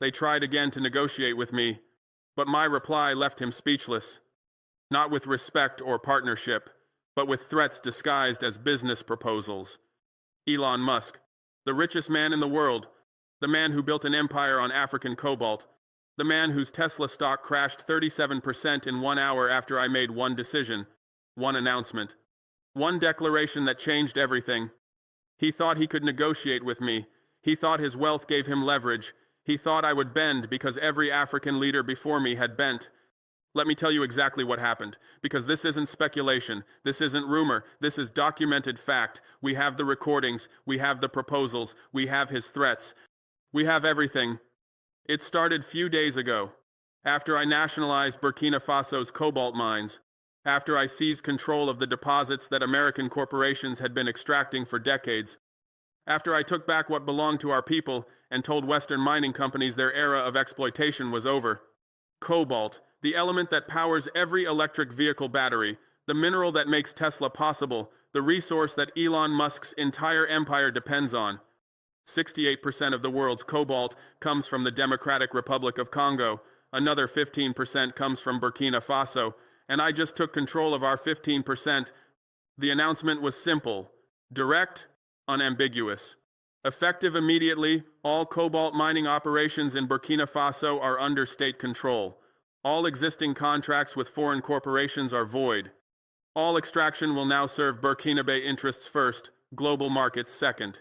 They tried again to negotiate with me, but my reply left him speechless. Not with respect or partnership, but with threats disguised as business proposals. Elon Musk, the richest man in the world, the man who built an empire on African cobalt, the man whose Tesla stock crashed 37% in 1 hour after I made one decision, one announcement, one declaration that changed everything. He thought he could negotiate with me. He thought his wealth gave him leverage. He thought I would bend because every African leader before me had bent. Let me tell you exactly what happened, because this isn't speculation, this isn't rumor, this is documented fact. We have the recordings, we have the proposals, we have his threats. We have everything. It started few days ago, after I nationalized Burkina Faso's cobalt mines, after I seized control of the deposits that American corporations had been extracting for decades, after I took back what belonged to our people and told Western mining companies their era of exploitation was over. Cobalt, the element that powers every electric vehicle battery, the mineral that makes Tesla possible, the resource that Elon Musk's entire empire depends on. 68% of the world's cobalt comes from the Democratic Republic of Congo, another 15% comes from Burkina Faso, and I just took control of our 15%. The announcement was simple, direct, unambiguous. Effective immediately, all cobalt mining operations in Burkina Faso are under state control. All existing contracts with foreign corporations are void. All extraction will now serve Burkinabe interests first, global markets second.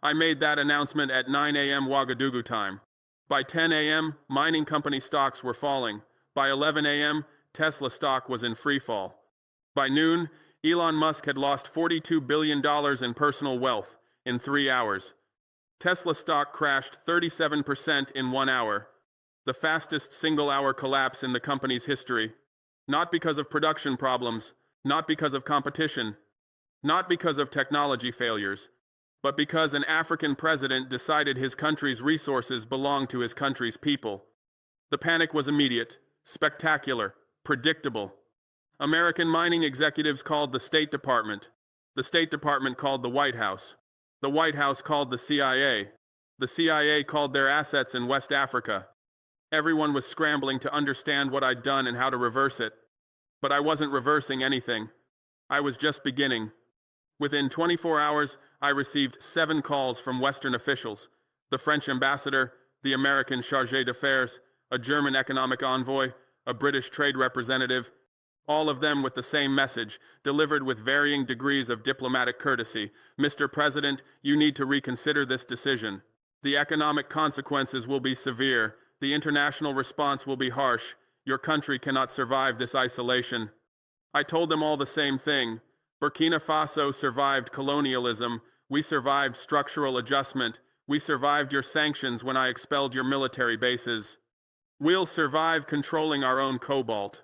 I made that announcement at 9 a.m. Ouagadougou time. By 10 a.m., mining company stocks were falling. By 11 a.m., Tesla stock was in freefall. By noon, Elon Musk had lost $42 billion in personal wealth in 3 hours. Tesla stock crashed 37% in 1 hour, the fastest single-hour collapse in the company's history. Not because of production problems, not because of competition, not because of technology failures, but because an African president decided his country's resources belonged to his country's people. The panic was immediate, spectacular, predictable. American mining executives called the State Department. The State Department called the White House. The White House called the CIA. The CIA called their assets in West Africa. Everyone was scrambling to understand what I'd done and how to reverse it. But I wasn't reversing anything. I was just beginning. Within 24 hours, I received 7 calls from Western officials, the French ambassador, the American chargé d'affaires, a German economic envoy, a British trade representative, all of them with the same message, delivered with varying degrees of diplomatic courtesy. Mr. President, you need to reconsider this decision. The economic consequences will be severe. The international response will be harsh. Your country cannot survive this isolation. I told them all the same thing. Burkina Faso survived colonialism. We survived structural adjustment. We survived your sanctions when I expelled your military bases. We'll survive controlling our own cobalt.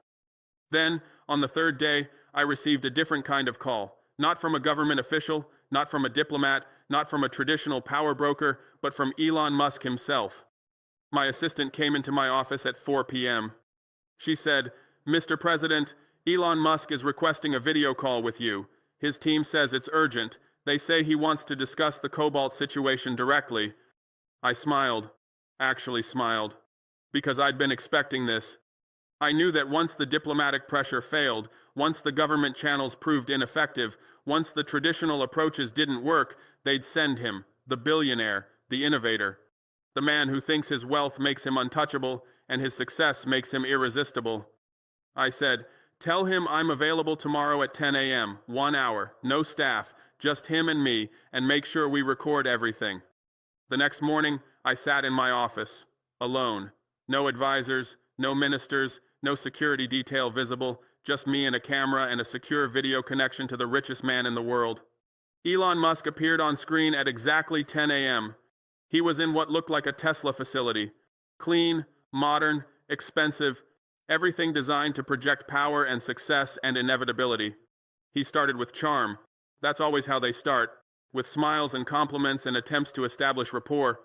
Then, on the 3rd day, I received a different kind of call. Not from a government official, not from a diplomat, not from a traditional power broker, but from Elon Musk himself. My assistant came into my office at 4 p.m. She said, "Mr. President, Elon Musk is requesting a video call with you. His team says it's urgent. They say he wants to discuss the cobalt situation directly." I smiled, actually smiled, because I'd been expecting this. I knew that once the diplomatic pressure failed, once the government channels proved ineffective, once the traditional approaches didn't work, they'd send him, the billionaire, the innovator, the man who thinks his wealth makes him untouchable and his success makes him irresistible. I said, "Tell him I'm available tomorrow at 10 a.m., 1 hour, no staff, just him and me, and make sure we record everything." The next morning, I sat in my office, alone. No advisors, no ministers, no security detail visible, just me and a camera and a secure video connection to the richest man in the world. Elon Musk appeared on screen at exactly 10 a.m. He was in what looked like a Tesla facility. Clean, modern, expensive, everything designed to project power and success and inevitability. He started with charm. That's always how they start, with smiles and compliments and attempts to establish rapport.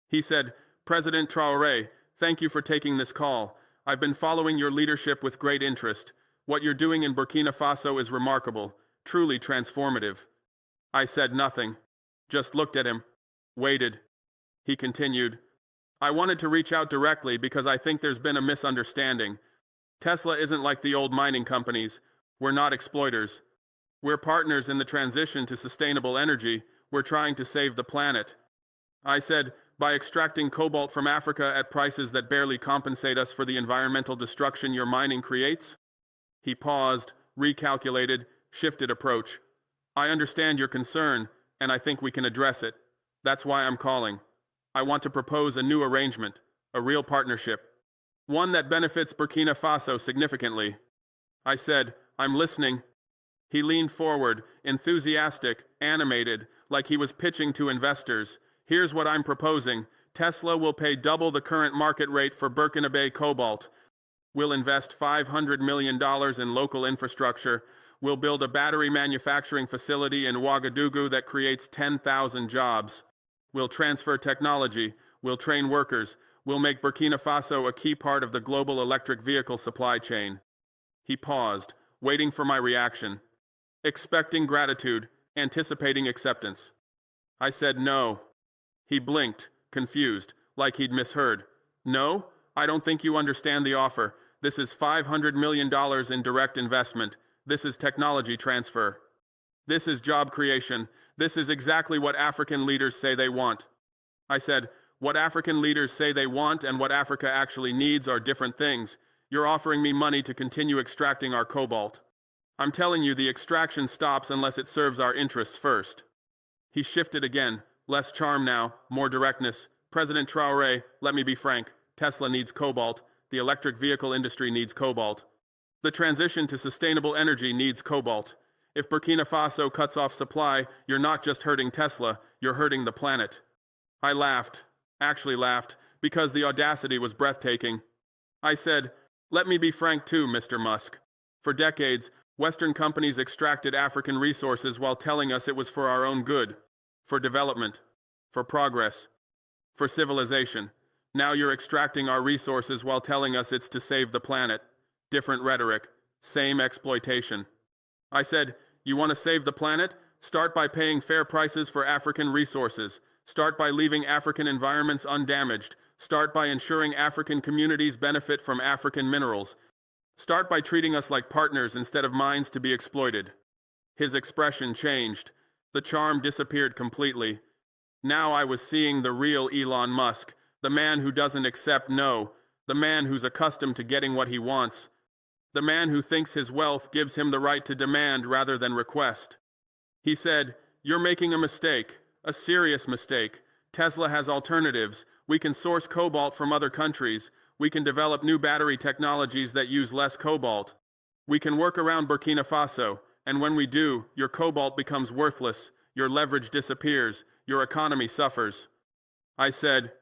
He said, "President Traoré, thank you for taking this call. I've been following your leadership with great interest. What you're doing in Burkina Faso is remarkable, truly transformative." I said nothing, just looked at him, waited. He continued, I wanted to reach out directly because I think there's been a misunderstanding. Tesla isn't like the old mining companies. We're not exploiters. We're partners in the transition to sustainable energy. We're trying to save the planet. I said, by extracting cobalt from Africa at prices that barely compensate us for the environmental destruction your mining creates? He paused, recalculated, shifted approach. I understand your concern, and I think we can address it. That's why I'm calling. I want to propose a new arrangement, a real partnership, one that benefits Burkina Faso significantly. I said, I'm listening. He leaned forward, enthusiastic, animated, like he was pitching to investors. Here's what I'm proposing. Tesla will pay double the current market rate for Burkinabe cobalt. We'll invest $500 million in local infrastructure. We'll build a battery manufacturing facility in Ouagadougou that creates 10,000 jobs. We'll transfer technology. We'll train workers. We'll make Burkina Faso a key part of the global electric vehicle supply chain. He paused, waiting for my reaction, expecting gratitude, anticipating acceptance. I said no. He blinked, confused, like he'd misheard. No, I don't think you understand the offer. This is $500 million in direct investment. This is technology transfer. This is job creation. This is exactly what African leaders say they want. I said, what African leaders say they want and what Africa actually needs are different things. You're offering me money to continue extracting our cobalt. I'm telling you the extraction stops unless it serves our interests first. He shifted again, less charm now, more directness. President Traoré, let me be frank, Tesla needs cobalt. The electric vehicle industry needs cobalt. The transition to sustainable energy needs cobalt. If Burkina Faso cuts off supply, you're not just hurting Tesla, you're hurting the planet. I laughed, actually laughed, because the audacity was breathtaking. I said, let me be frank too, Mr. Musk. For decades, Western companies extracted African resources while telling us it was for our own good, for development, for progress, for civilization. Now you're extracting our resources while telling us it's to save the planet. Different rhetoric, same exploitation. I said, you want to save the planet? Start by paying fair prices for African resources. Start by leaving African environments undamaged. Start by ensuring African communities benefit from African minerals. Start by treating us like partners instead of mines to be exploited. His expression changed. The charm disappeared completely. Now I was seeing the real Elon Musk, the man who doesn't accept no, the man who's accustomed to getting what he wants, the man who thinks his wealth gives him the right to demand rather than request. He said, you're making a mistake, a serious mistake. Tesla has alternatives. We can source cobalt from other countries. We can develop new battery technologies that use less cobalt. We can work around Burkina Faso, and when we do, your cobalt becomes worthless, your leverage disappears, your economy suffers. I said,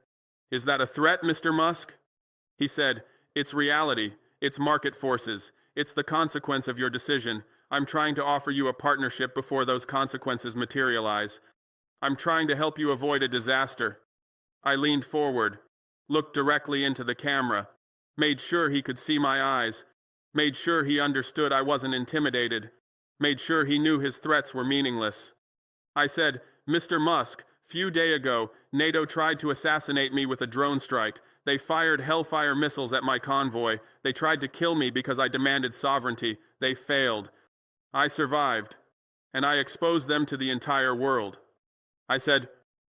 is that a threat, Mr. Musk? He said, it's reality, it's market forces, it's the consequence of your decision. I'm trying to offer you a partnership before those consequences materialize. I'm trying to help you avoid a disaster. I leaned forward, looked directly into the camera, made sure he could see my eyes, made sure he understood I wasn't intimidated, made sure he knew his threats were meaningless. I said, Mr. Musk, few days ago, NATO tried to assassinate me with a drone strike. They fired Hellfire missiles at my convoy. They tried to kill me because I demanded sovereignty. They failed. I survived, and I exposed them to the entire world. I said,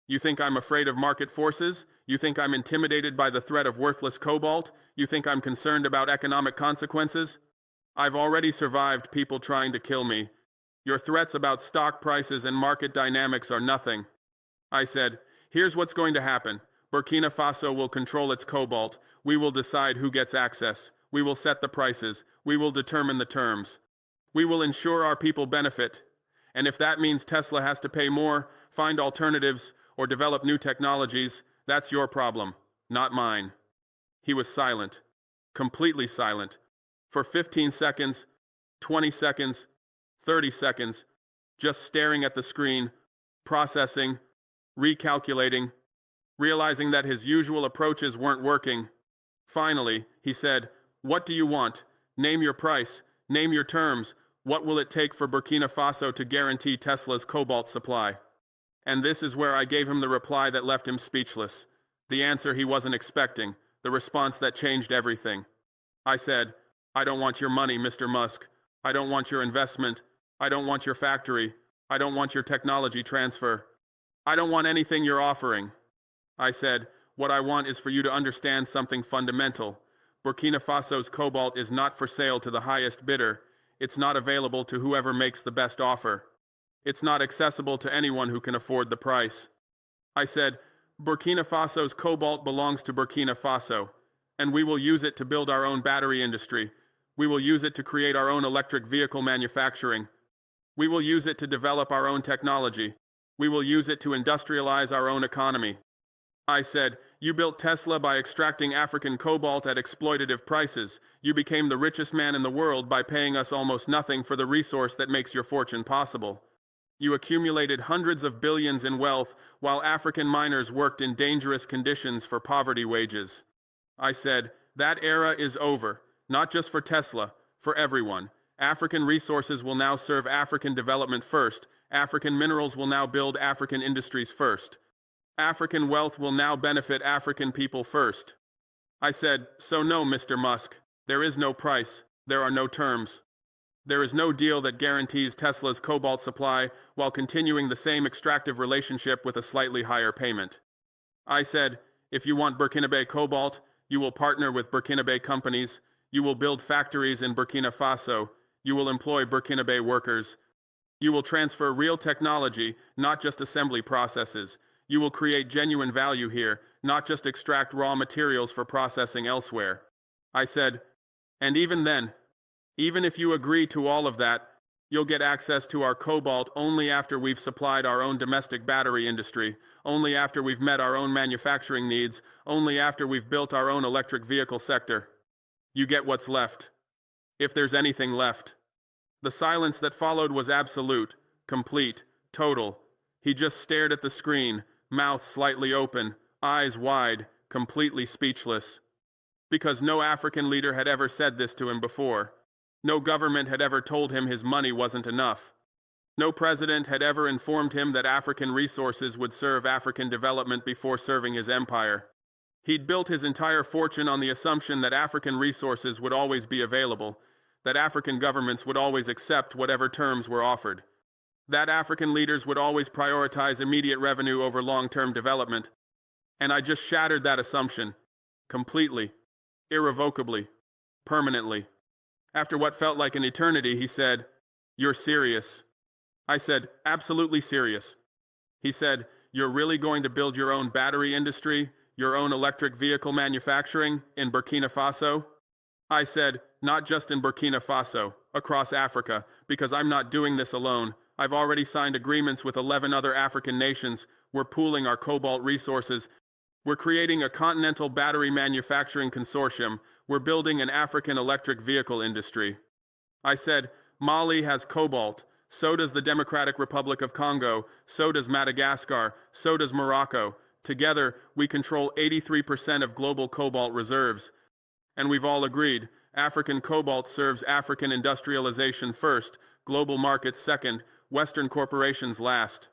you think I'm afraid of market forces? You think I'm intimidated by the threat of worthless cobalt? You think I'm concerned about economic consequences? I've already survived people trying to kill me. Your threats about stock prices and market dynamics are nothing. I said, here's what's going to happen. Burkina Faso will control its cobalt. We will decide who gets access. We will set the prices. We will determine the terms. We will ensure our people benefit. And if that means Tesla has to pay more, find alternatives, or develop new technologies, that's your problem, not mine. He was silent, completely silent, for 15 seconds, 20 seconds, 30 seconds, just staring at the screen, processing, recalculating, realizing that his usual approaches weren't working. Finally, he said, what do you want? Name your price, name your terms. What will it take for Burkina Faso to guarantee Tesla's cobalt supply? And this is where I gave him the reply that left him speechless. The answer he wasn't expecting, the response that changed everything. I said, I don't want your money, Mr. Musk. I don't want your investment. I don't want your factory. I don't want your technology transfer. I don't want anything you're offering. I said, what I want is for you to understand something fundamental. Burkina Faso's cobalt is not for sale to the highest bidder. It's not available to whoever makes the best offer. It's not accessible to anyone who can afford the price. I said, Burkina Faso's cobalt belongs to Burkina Faso, and we will use it to build our own battery industry. We will use it to create our own electric vehicle manufacturing. We will use it to develop our own technology. We will use it to industrialize our own economy. I said, you built Tesla by extracting African cobalt at exploitative prices. You became the richest man in the world by paying us almost nothing for the resource that makes your fortune possible. You accumulated hundreds of billions in wealth while African miners worked in dangerous conditions for poverty wages. I said, that era is over, not just for Tesla, for everyone. African resources will now serve African development first. African minerals will now build African industries first. African wealth will now benefit African people first. I said, so no, Mr. Musk, there is no price, there are no terms. There is no deal that guarantees Tesla's cobalt supply while continuing the same extractive relationship with a slightly higher payment. I said, if you want Burkinabe cobalt, you will partner with Burkinabe companies, you will build factories in Burkina Faso, you will employ Burkinabe workers, you will transfer real technology, not just assembly processes. You will create genuine value here, not just extract raw materials for processing elsewhere. I said, and even then, even if you agree to all of that, you'll get access to our cobalt only after we've supplied our own domestic battery industry, only after we've met our own manufacturing needs, only after we've built our own electric vehicle sector. You get what's left. If there's anything left. The silence that followed was absolute, complete, total. He just stared at the screen, mouth slightly open, eyes wide, completely speechless. Because no African leader had ever said this to him before. No government had ever told him his money wasn't enough. No president had ever informed him that African resources would serve African development before serving his empire. He'd built his entire fortune on the assumption that African resources would always be available, that African governments would always accept whatever terms were offered. That African leaders would always prioritize immediate revenue over long-term development. And I just shattered that assumption. Completely. Irrevocably. Permanently. After what felt like an eternity, he said, "You're serious." I said, "Absolutely serious." He said, "You're really going to build your own battery industry, your own electric vehicle manufacturing in Burkina Faso?" I said, "Not just in Burkina Faso, across Africa, because I'm not doing this alone. I've already signed agreements with 11 other African nations. We're pooling our cobalt resources. We're creating a continental battery manufacturing consortium. We're building an African electric vehicle industry." I said, "Mali has cobalt. So does the Democratic Republic of Congo. So does Madagascar. So does Morocco. Together, we control 83% of global cobalt reserves. And we've all agreed, African cobalt serves African industrialization first, global markets second, Western corporations last."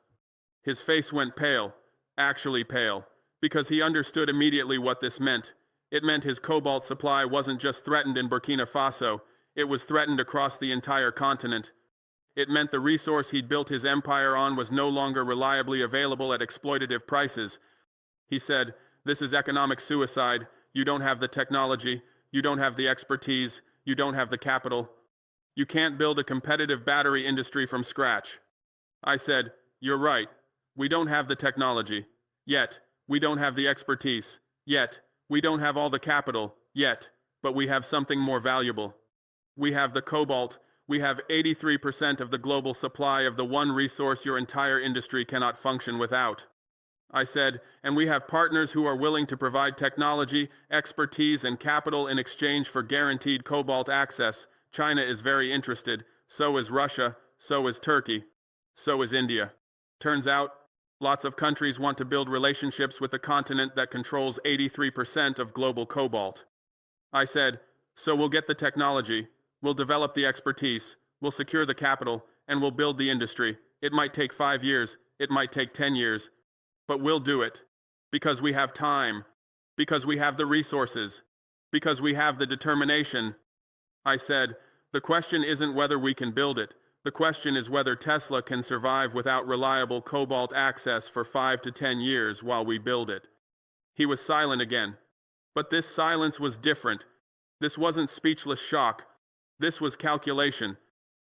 His face went pale, actually pale, because he understood immediately what this meant. It meant his cobalt supply wasn't just threatened in Burkina Faso, it was threatened across the entire continent. It meant the resource he'd built his empire on was no longer reliably available at exploitative prices. He said, "This is economic suicide. You don't have the technology, you don't have the expertise, you don't have the capital. You can't build a competitive battery industry from scratch." I said, "You're right. We don't have the technology. Yet. We don't have the expertise. Yet. We don't have all the capital. Yet. But we have something more valuable. We have the cobalt. We have 83% of the global supply of the one resource your entire industry cannot function without." I said, "And we have partners who are willing to provide technology, expertise, and capital in exchange for guaranteed cobalt access. China is very interested. So is Russia. So is Turkey. So is India. Turns out, lots of countries want to build relationships with the continent that controls 83% of global cobalt." I said, "So we'll get the technology, we'll develop the expertise, we'll secure the capital, and we'll build the industry. It might take 5 years, it might take 10 years, but we'll do it. Because we have time. Because we have the resources. Because we have the determination. I said, the question isn't whether we can build it. The question is whether Tesla can survive without reliable cobalt access for 5 to 10 years while we build it. He was silent again. But this silence was different. This wasn't speechless shock. This was calculation.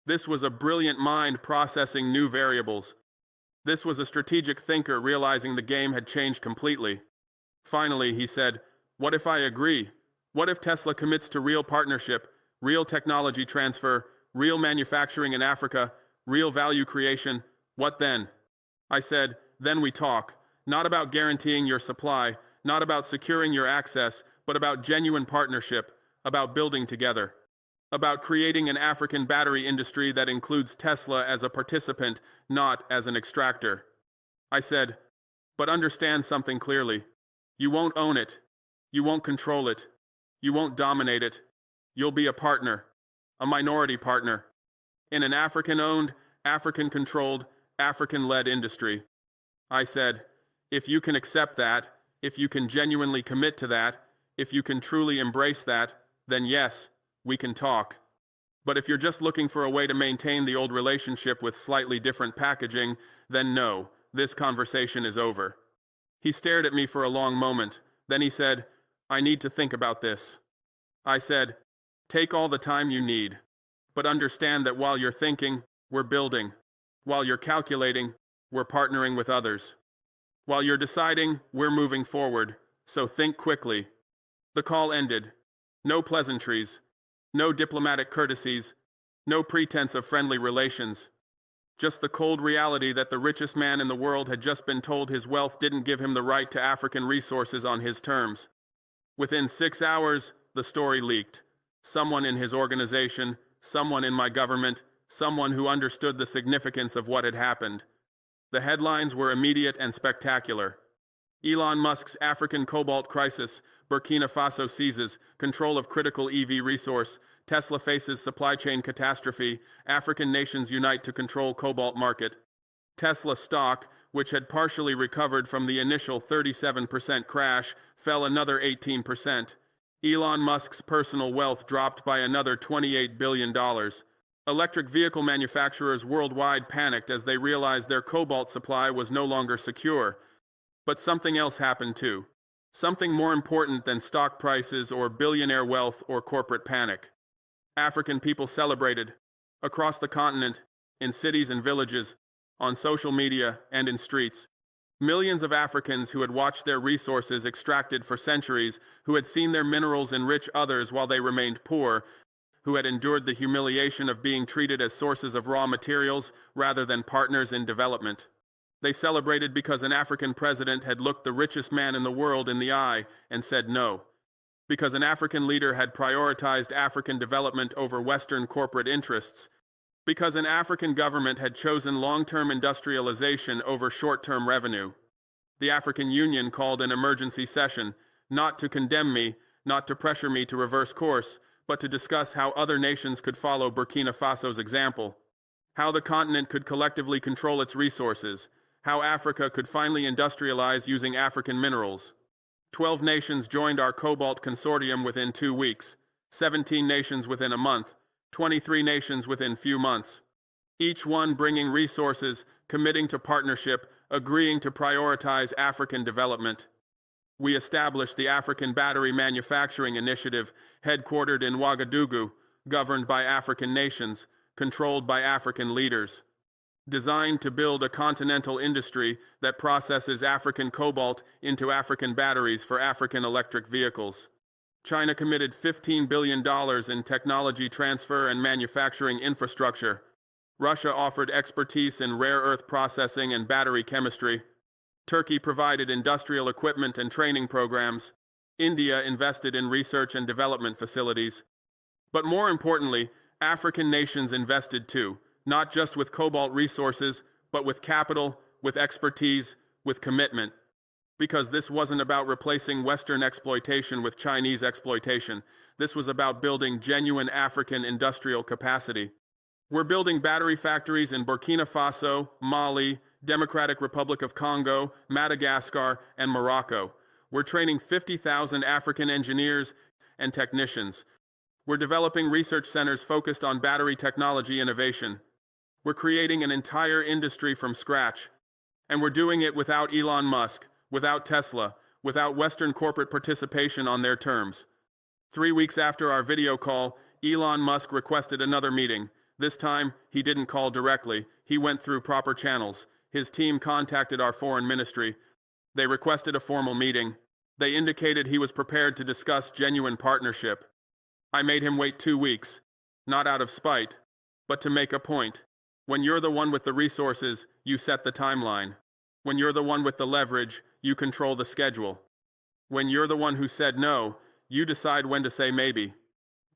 This was a brilliant mind processing new variables. This was a strategic thinker realizing the game had changed completely. Finally, he said, what if I agree? What if Tesla commits to real partnership, real technology transfer, real manufacturing in Africa, real value creation? What then? I said, then we talk. Not about guaranteeing your supply, not about securing your access, but about genuine partnership, about building together. About creating an African battery industry that includes Tesla as a participant, not as an extractor. I said, but understand something clearly. You won't own it. You won't control it. You won't dominate it. You'll be a partner, a minority partner, in an African-owned, African-controlled, African-led industry. I said, if you can accept that, if you can genuinely commit to that, if you can truly embrace that, then yes, we can talk. But if you're just looking for a way to maintain the old relationship with slightly different packaging, then no, this conversation is over. He stared at me for a long moment. Then he said, I need to think about this. I said, take all the time you need. But understand that while you're thinking, we're building. While you're calculating, we're partnering with others. While you're deciding, we're moving forward. So think quickly. The call ended. No pleasantries. No diplomatic courtesies. No pretense of friendly relations. Just the cold reality that the richest man in the world had just been told his wealth didn't give him the right to African resources on his terms. Within 6 hours, the story leaked. Someone in his organization, someone in my government, someone who understood the significance of what had happened. The headlines were immediate and spectacular. Elon Musk's African cobalt crisis, Burkina Faso seizes control of critical EV resource, Tesla faces supply chain catastrophe, African nations unite to control cobalt market. Tesla stock, which had partially recovered from the initial 37% crash, fell another 18%. Elon Musk's personal wealth dropped by another $28 billion. Electric vehicle manufacturers worldwide panicked as they realized their cobalt supply was no longer secure. But something else happened too. Something more important than stock prices or billionaire wealth or corporate panic. African people celebrated. Across the continent, in cities and villages, on social media and in streets. Millions of Africans who had watched their resources extracted for centuries, who had seen their minerals enrich others while they remained poor, who had endured the humiliation of being treated as sources of raw materials rather than partners in development. They celebrated because an African president had looked the richest man in the world in the eye and said no. Because an African leader had prioritized African development over Western corporate interests. Because an African government had chosen long-term industrialization over short-term revenue. The African Union called an emergency session, not to condemn me, not to pressure me to reverse course, but to discuss how other nations could follow Burkina Faso's example. How the continent could collectively control its resources. How Africa could finally industrialize using African minerals. 12 nations joined our Cobalt Consortium within 2 weeks, 17 nations within a month, 23 nations within few months. Each one bringing resources, committing to partnership, agreeing to prioritize African development. We established the African Battery Manufacturing Initiative, headquartered in Ouagadougou, governed by African nations, controlled by African leaders. Designed to build a continental industry that processes African cobalt into African batteries for African electric vehicles. China committed $15 billion in technology transfer and manufacturing infrastructure. Russia offered expertise in rare earth processing and battery chemistry. Turkey provided industrial equipment and training programs. India invested in research and development facilities. But more importantly, African nations invested too. Not just with cobalt resources, but with capital, with expertise, with commitment. Because this wasn't about replacing Western exploitation with Chinese exploitation. This was about building genuine African industrial capacity. We're building battery factories in Burkina Faso, Mali, Democratic Republic of Congo, Madagascar, and Morocco. We're training 50,000 African engineers and technicians. We're developing research centers focused on battery technology innovation. We're creating an entire industry from scratch. And we're doing it without Elon Musk, without Tesla, without Western corporate participation on their terms. 3 weeks after our video call, Elon Musk requested another meeting. This time, he didn't call directly. He went through proper channels. His team contacted our foreign ministry. They requested a formal meeting. They indicated he was prepared to discuss genuine partnership. I made him wait 2 weeks, not out of spite, but to make a point. When you're the one with the resources, you set the timeline. When you're the one with the leverage, you control the schedule. When you're the one who said no, you decide when to say maybe.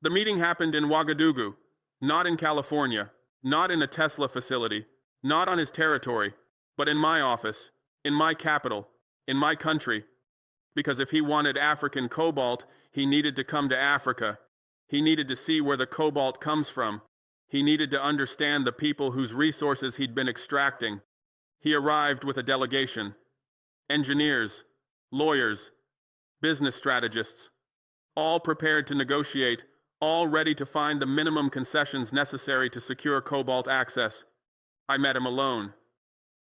The meeting happened in Ouagadougou, not in California, not in a Tesla facility, not on his territory, but in my office, in my capital, in my country. Because if he wanted African cobalt, he needed to come to Africa. He needed to see where the cobalt comes from. He needed to understand the people whose resources he'd been extracting. He arrived with a delegation. Engineers, lawyers, business strategists, all prepared to negotiate, all ready to find the minimum concessions necessary to secure cobalt access. I met him alone.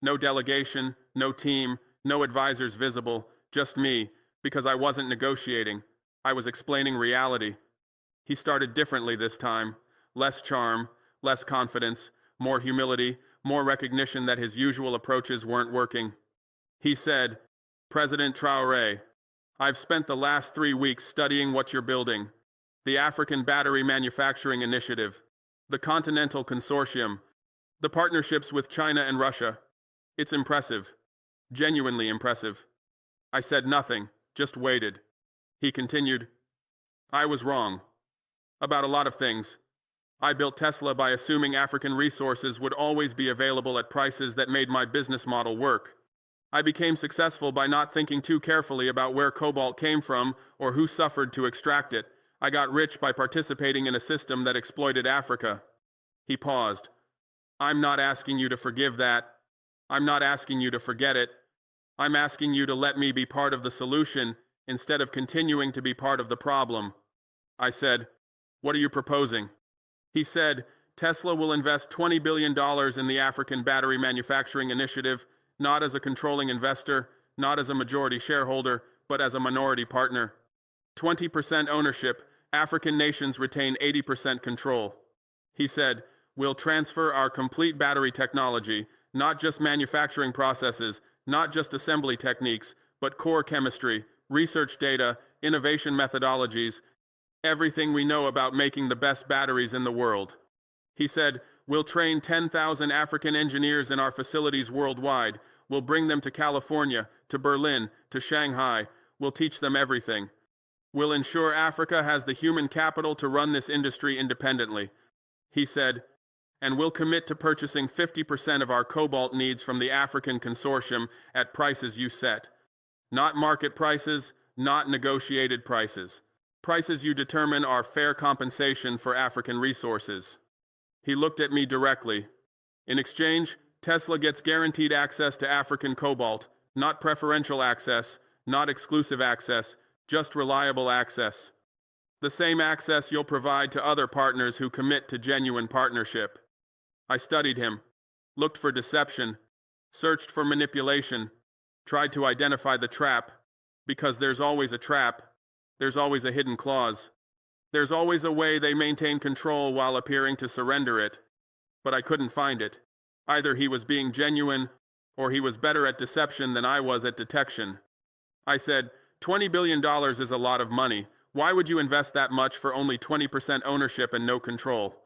No delegation, no team, no advisors visible, just me, because I wasn't negotiating. I was explaining reality. He started differently this time. Less charm, less confidence, more humility, more recognition that his usual approaches weren't working. He said, "President Traoré, I've spent the last 3 weeks studying what you're building. The African Battery Manufacturing Initiative, the Continental Consortium, the partnerships with China and Russia. It's impressive, genuinely impressive." I said nothing, just waited. He continued, "I was wrong. About a lot of things. I built Tesla by assuming African resources would always be available at prices that made my business model work. I became successful by not thinking too carefully about where cobalt came from or who suffered to extract it. I got rich by participating in a system that exploited Africa." He paused. "I'm not asking you to forgive that. I'm not asking you to forget it. I'm asking you to let me be part of the solution instead of continuing to be part of the problem." I said, "What are you proposing?" He said, "Tesla will invest $20 billion in the African Battery Manufacturing Initiative, not as a controlling investor, not as a majority shareholder, but as a minority partner. 20% ownership, African nations retain 80% control." He said, "We'll transfer our complete battery technology, not just manufacturing processes, not just assembly techniques, but core chemistry, research data, innovation methodologies, everything we know about making the best batteries in the world." He said, "We'll train 10,000 African engineers in our facilities worldwide. We'll bring them to California, to Berlin, to Shanghai. We'll teach them everything. We'll ensure Africa has the human capital to run this industry independently." He said, "And we'll commit to purchasing 50% of our cobalt needs from the African consortium at prices you set. Not market prices, not negotiated prices. Prices you determine are fair compensation for African resources." He looked at me directly. "In exchange, Tesla gets guaranteed access to African cobalt, not preferential access, not exclusive access, just reliable access. The same access you'll provide to other partners who commit to genuine partnership." I studied him, looked for deception, searched for manipulation, tried to identify the trap, because there's always a trap. There's always a hidden clause. There's always a way they maintain control while appearing to surrender it. But I couldn't find it. Either he was being genuine, or he was better at deception than I was at detection. I said, $20 billion is a lot of money. Why would you invest that much for only 20% ownership and no control?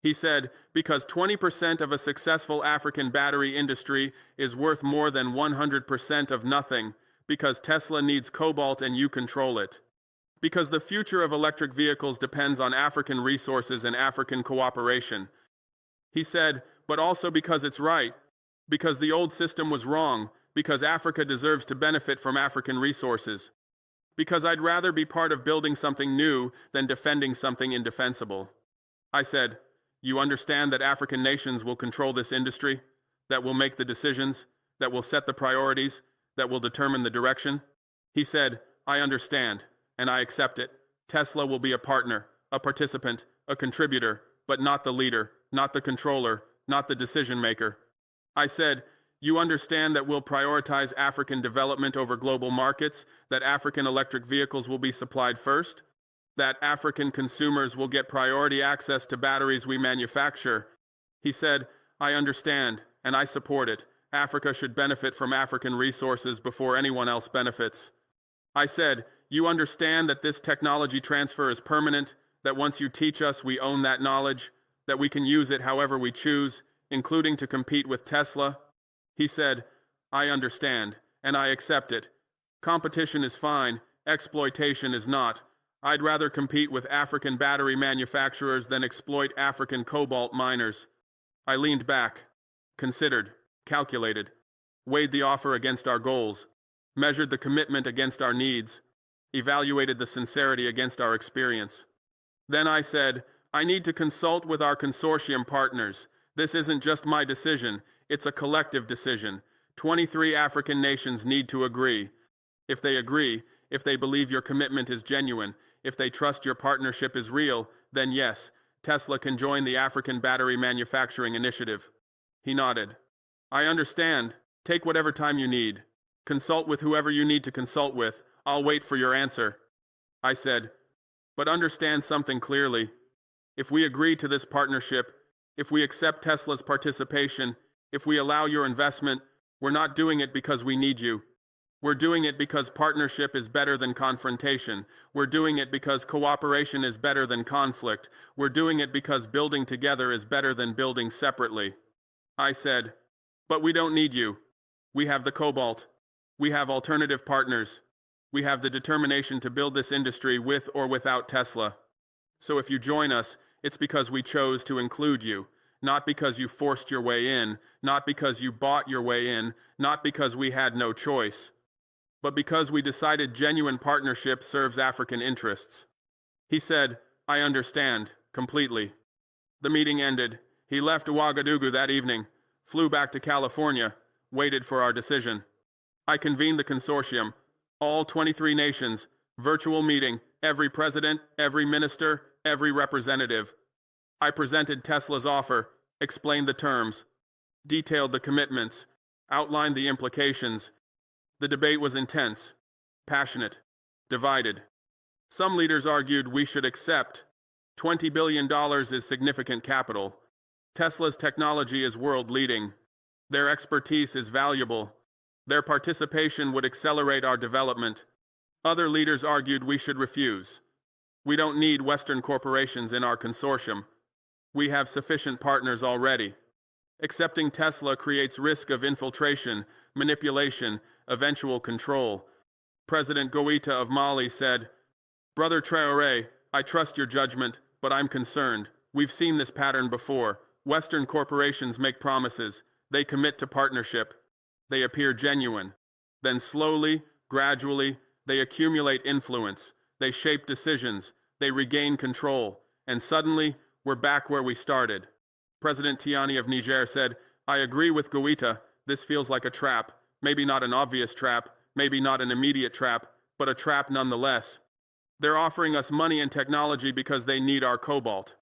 He said, "Because 20% of a successful African battery industry is worth more than 100% of nothing, because Tesla needs cobalt and you control it. Because the future of electric vehicles depends on African resources and African cooperation." He said, "But also because it's right, because the old system was wrong, because Africa deserves to benefit from African resources. Because I'd rather be part of building something new than defending something indefensible." I said, "You understand that African nations will control this industry, that will make the decisions, that will set the priorities, that will determine the direction? He said, I understand, and I accept it. Tesla will be a partner, a participant, a contributor, but not the leader, not the controller, not the decision maker. I said, you understand that we'll prioritize African development over global markets, that African electric vehicles will be supplied first, that African consumers will get priority access to batteries we manufacture. He said, I understand, and I support it. Africa should benefit from African resources before anyone else benefits. I said, you understand that this technology transfer is permanent, that once you teach us, we own that knowledge, that we can use it however we choose, including to compete with Tesla? He said, I understand, and I accept it. Competition is fine, exploitation is not. I'd rather compete with African battery manufacturers than exploit African cobalt miners. I leaned back, considered, calculated, weighed the offer against our goals, measured the commitment against our needs, evaluated the sincerity against our experience. Then I said, I need to consult with our consortium partners. This isn't just my decision, it's a collective decision. 23 African nations need to agree. If they agree, if they believe your commitment is genuine, if they trust your partnership is real, then yes, Tesla can join the African Battery Manufacturing Initiative. He nodded. I understand. Take whatever time you need. Consult with whoever you need to consult with. I'll wait for your answer. I said, but understand something clearly. If we agree to this partnership, if we accept Tesla's participation, if we allow your investment, we're not doing it because we need you. We're doing it because partnership is better than confrontation. We're doing it because cooperation is better than conflict. We're doing it because building together is better than building separately. I said, but we don't need you. We have the cobalt. We have alternative partners. We have the determination to build this industry with or without Tesla. So if you join us, it's because we chose to include you, not because you forced your way in, not because you bought your way in, not because we had no choice, but because we decided genuine partnership serves African interests. He said, I understand, completely. The meeting ended. He left Ouagadougou that evening, flew back to California, waited for our decision. I convened the consortium, all 23 nations, virtual meeting, every president, every minister, every representative. I presented Tesla's offer, explained the terms, detailed the commitments, outlined the implications. The debate was intense, passionate, divided. Some leaders argued we should accept. $20 billion is significant capital. Tesla's technology is world-leading. Their expertise is valuable. Their participation would accelerate our development. Other leaders argued we should refuse. We don't need Western corporations in our consortium. We have sufficient partners already. Accepting Tesla creates risk of infiltration, manipulation, eventual control. President Goïta of Mali said, Brother Traoré, I trust your judgment, but I'm concerned. We've seen this pattern before. Western corporations make promises. They commit to partnership. They appear genuine. Then slowly, gradually, they accumulate influence. They shape decisions. They regain control. And suddenly, we're back where we started. President Tiani of Niger said, I agree with Goïta. This feels like a trap. Maybe not an obvious trap, maybe not an immediate trap, but a trap nonetheless. They're offering us money and technology because they need our cobalt.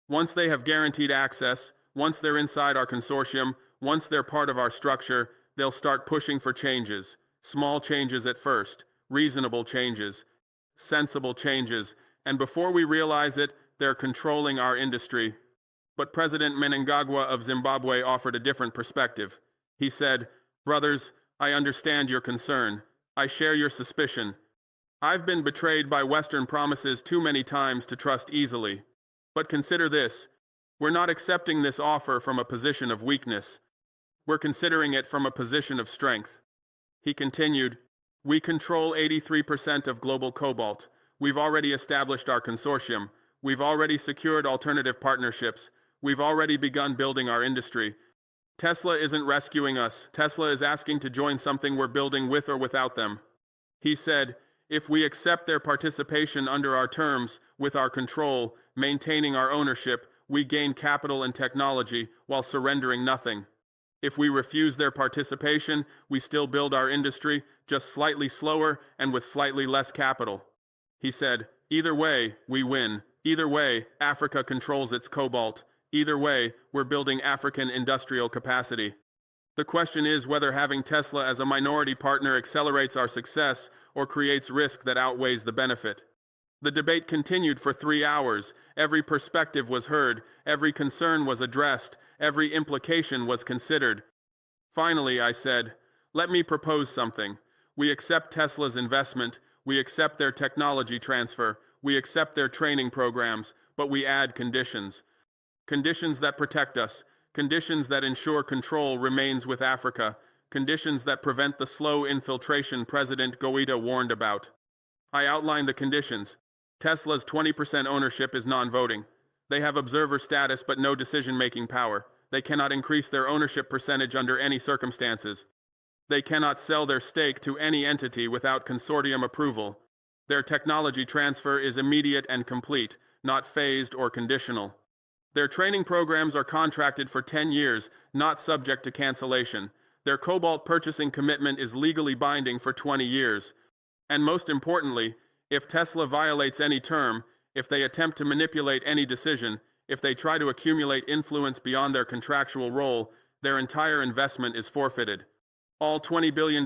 Once they have guaranteed access, once they're inside our consortium, once they're part of our structure, they'll start pushing for changes. Small changes at first, reasonable changes, sensible changes, and before we realize it, they're controlling our industry. But President Mnangagwa of Zimbabwe offered a different perspective. He said, Brothers, I understand your concern. I share your suspicion. I've been betrayed by Western promises too many times to trust easily. But consider this. We're not accepting this offer from a position of weakness. We're considering it from a position of strength. He continued, We control 83% of global cobalt. We've already established our consortium. We've already secured alternative partnerships. We've already begun building our industry. Tesla isn't rescuing us. Tesla is asking to join something we're building with or without them. He said, if we accept their participation under our terms, with our control, maintaining our ownership, we gain capital and technology while surrendering nothing. If we refuse their participation, we still build our industry, just slightly slower and with slightly less capital. He said, either way, we win. Either way, Africa controls its cobalt. Either way, we're building African industrial capacity. The question is whether having Tesla as a minority partner accelerates our success or creates risk that outweighs the benefit. The debate continued for 3 hours. Every perspective was heard, every concern was addressed, every implication was considered. Finally, I said, let me propose something. We accept Tesla's investment, we accept their technology transfer, we accept their training programs, but we add conditions. Conditions that protect us, conditions that ensure control remains with Africa, conditions that prevent the slow infiltration President Goita warned about. I outlined the conditions. Tesla's 20% ownership is non-voting. They have observer status but no decision-making power. They cannot increase their ownership percentage under any circumstances. They cannot sell their stake to any entity without consortium approval. Their technology transfer is immediate and complete, not phased or conditional. Their training programs are contracted for 10 years, not subject to cancellation. Their cobalt purchasing commitment is legally binding for 20 years. And most importantly, if Tesla violates any term, if they attempt to manipulate any decision, if they try to accumulate influence beyond their contractual role, their entire investment is forfeited. All $20 billion,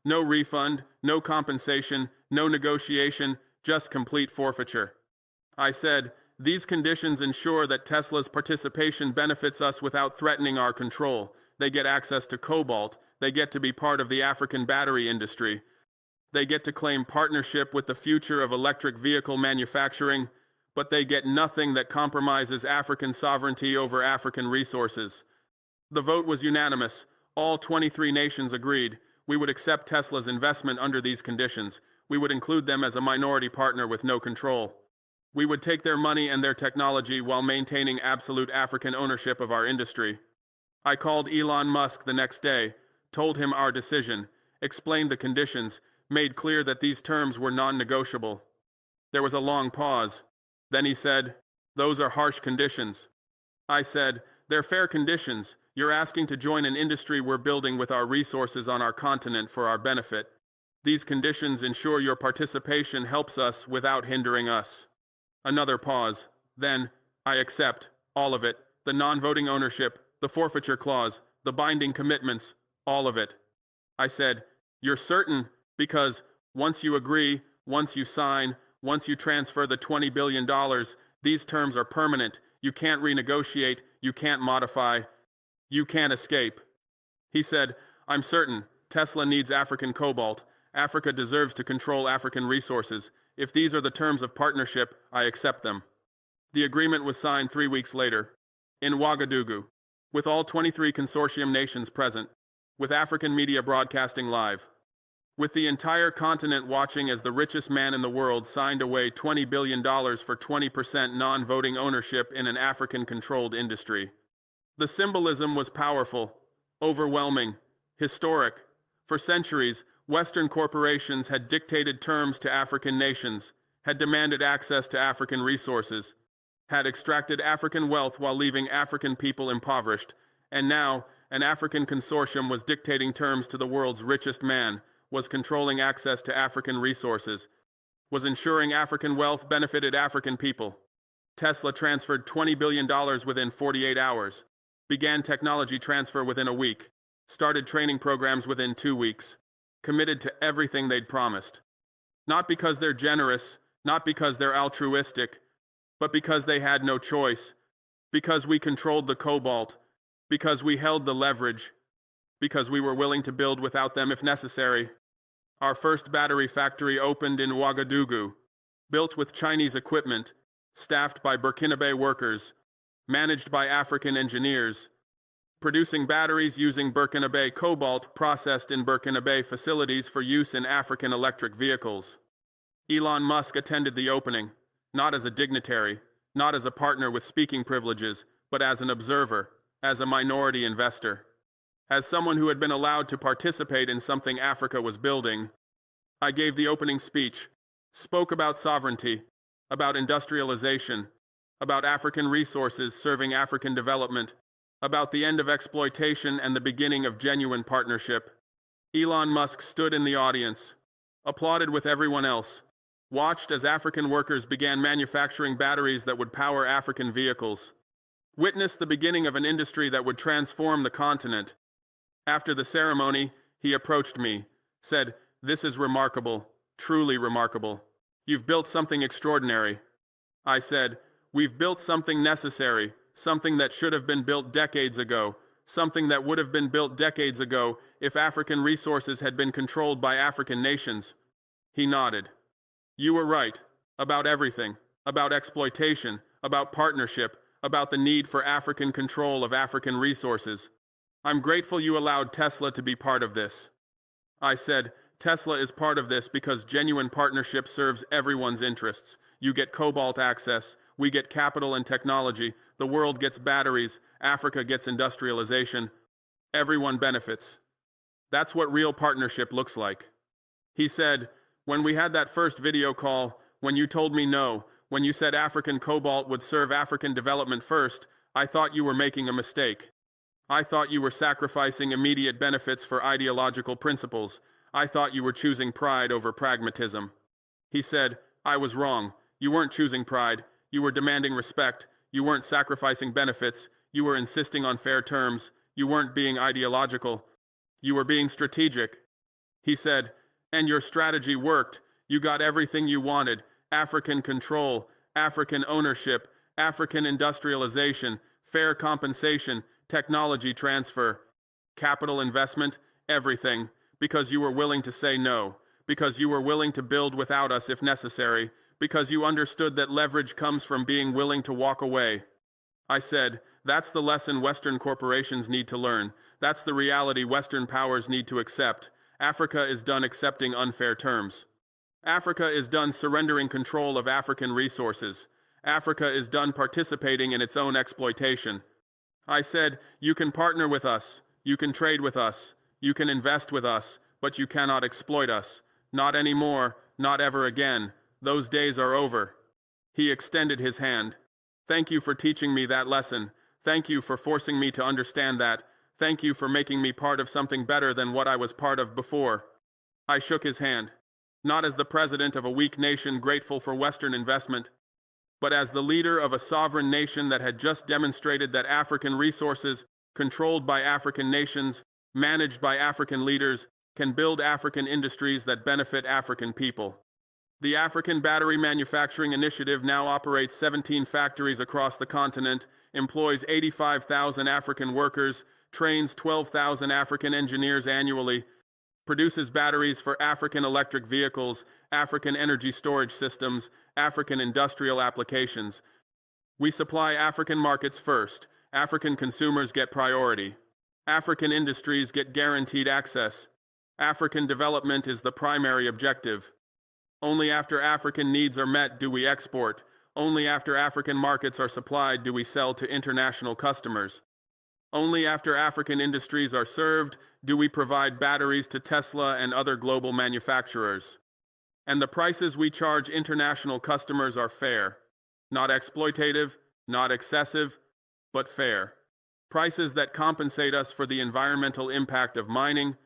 no refund, no compensation, no negotiation, just complete forfeiture. I said, these conditions ensure that Tesla's participation benefits us without threatening our control. They get access to cobalt, they get to be part of the African battery industry. They get to claim partnership with the future of electric vehicle manufacturing, but they get nothing that compromises African sovereignty over African resources. The vote was unanimous. All 23 nations agreed. We would accept Tesla's investment under these conditions. We would include them as a minority partner with no control. We would take their money and their technology while maintaining absolute African ownership of our industry. I called Elon Musk the next day, told him our decision, explained the conditions, made clear that these terms were non-negotiable. There was a long pause. Then he said, those are harsh conditions. I said, they're fair conditions. You're asking to join an industry we're building with our resources on our continent for our benefit. These conditions ensure your participation helps us without hindering us. Another pause. Then, I accept, all of it, the non-voting ownership, the forfeiture clause, the binding commitments, all of it. I said, you're certain? Because once you agree, once you sign, once you transfer the $20 billion, these terms are permanent. You can't renegotiate, you can't modify, you can't escape. He said, I'm certain. Tesla needs African cobalt. Africa deserves to control African resources. If these are the terms of partnership, I accept them. The agreement was signed 3 weeks later, in Ouagadougou, with all 23 consortium nations present, with African media broadcasting live. With the entire continent watching as the richest man in the world signed away $20 billion for 20% non-voting ownership in an African-controlled industry. The symbolism was powerful, overwhelming, historic. For centuries, Western corporations had dictated terms to African nations, had demanded access to African resources, had extracted African wealth while leaving African people impoverished, and now an African consortium was dictating terms to the world's richest man, was controlling access to African resources, was ensuring African wealth benefited African people. Tesla transferred $20 billion within 48 hours, began technology transfer within a week, started training programs within 2 weeks, committed to everything they'd promised. Not because they're generous, not because they're altruistic, but because they had no choice, because we controlled the cobalt, because we held the leverage, because we were willing to build without them if necessary. Our first battery factory opened in Ouagadougou, built with Chinese equipment, staffed by Burkinabe workers, managed by African engineers, producing batteries using Burkinabe cobalt processed in Burkinabe facilities for use in African electric vehicles. Elon Musk attended the opening, not as a dignitary, not as a partner with speaking privileges, but as an observer, as a minority investor. As someone who had been allowed to participate in something Africa was building, I gave the opening speech, spoke about sovereignty, about industrialization, about African resources serving African development, about the end of exploitation and the beginning of genuine partnership. Elon Musk stood in the audience, applauded with everyone else, watched as African workers began manufacturing batteries that would power African vehicles, witnessed the beginning of an industry that would transform the continent. After the ceremony, he approached me, said, "This is remarkable, truly remarkable. You've built something extraordinary." I said, "We've built something necessary, something that should have been built decades ago, something that would have been built decades ago if African resources had been controlled by African nations." He nodded. "You were right, about everything, about exploitation, about partnership, about the need for African control of African resources. I'm grateful you allowed Tesla to be part of this." I said, "Tesla is part of this because genuine partnership serves everyone's interests. You get cobalt access, we get capital and technology, the world gets batteries, Africa gets industrialization. Everyone benefits. That's what real partnership looks like." He said, "When we had that first video call, when you told me no, when you said African cobalt would serve African development first, I thought you were making a mistake. I thought you were sacrificing immediate benefits for ideological principles. I thought you were choosing pride over pragmatism." He said, "I was wrong. You weren't choosing pride. You were demanding respect. You weren't sacrificing benefits. You were insisting on fair terms. You weren't being ideological. You were being strategic." He said, "And your strategy worked. You got everything you wanted. African control, African ownership, African industrialization, fair compensation, technology transfer, capital investment, everything, because you were willing to say no, because you were willing to build without us if necessary, because you understood that leverage comes from being willing to walk away." I said, "That's the lesson Western corporations need to learn. That's the reality Western powers need to accept. Africa is done accepting unfair terms. Africa is done surrendering control of African resources. Africa is done participating in its own exploitation." I said, "You can partner with us, you can trade with us, you can invest with us, but you cannot exploit us. Not anymore, not ever again. Those days are over." He extended his hand. "Thank you for teaching me that lesson. Thank you for forcing me to understand that. Thank you for making me part of something better than what I was part of before." I shook his hand, not as the president of a weak nation grateful for Western investment, but as the leader of a sovereign nation that had just demonstrated that African resources, controlled by African nations, managed by African leaders, can build African industries that benefit African people. The African Battery Manufacturing Initiative now operates 17 factories across the continent, employs 85,000 African workers, trains 12,000 African engineers annually, produces batteries for African electric vehicles, African energy storage systems, African industrial applications. We supply African markets first. African consumers get priority. African industries get guaranteed access. African development is the primary objective. Only after African needs are met do we export. Only after African markets are supplied do we sell to international customers. Only after African industries are served do we provide batteries to Tesla and other global manufacturers. And the prices we charge international customers are fair. Not exploitative, not excessive, but fair. Prices that compensate us for the environmental impact of mining.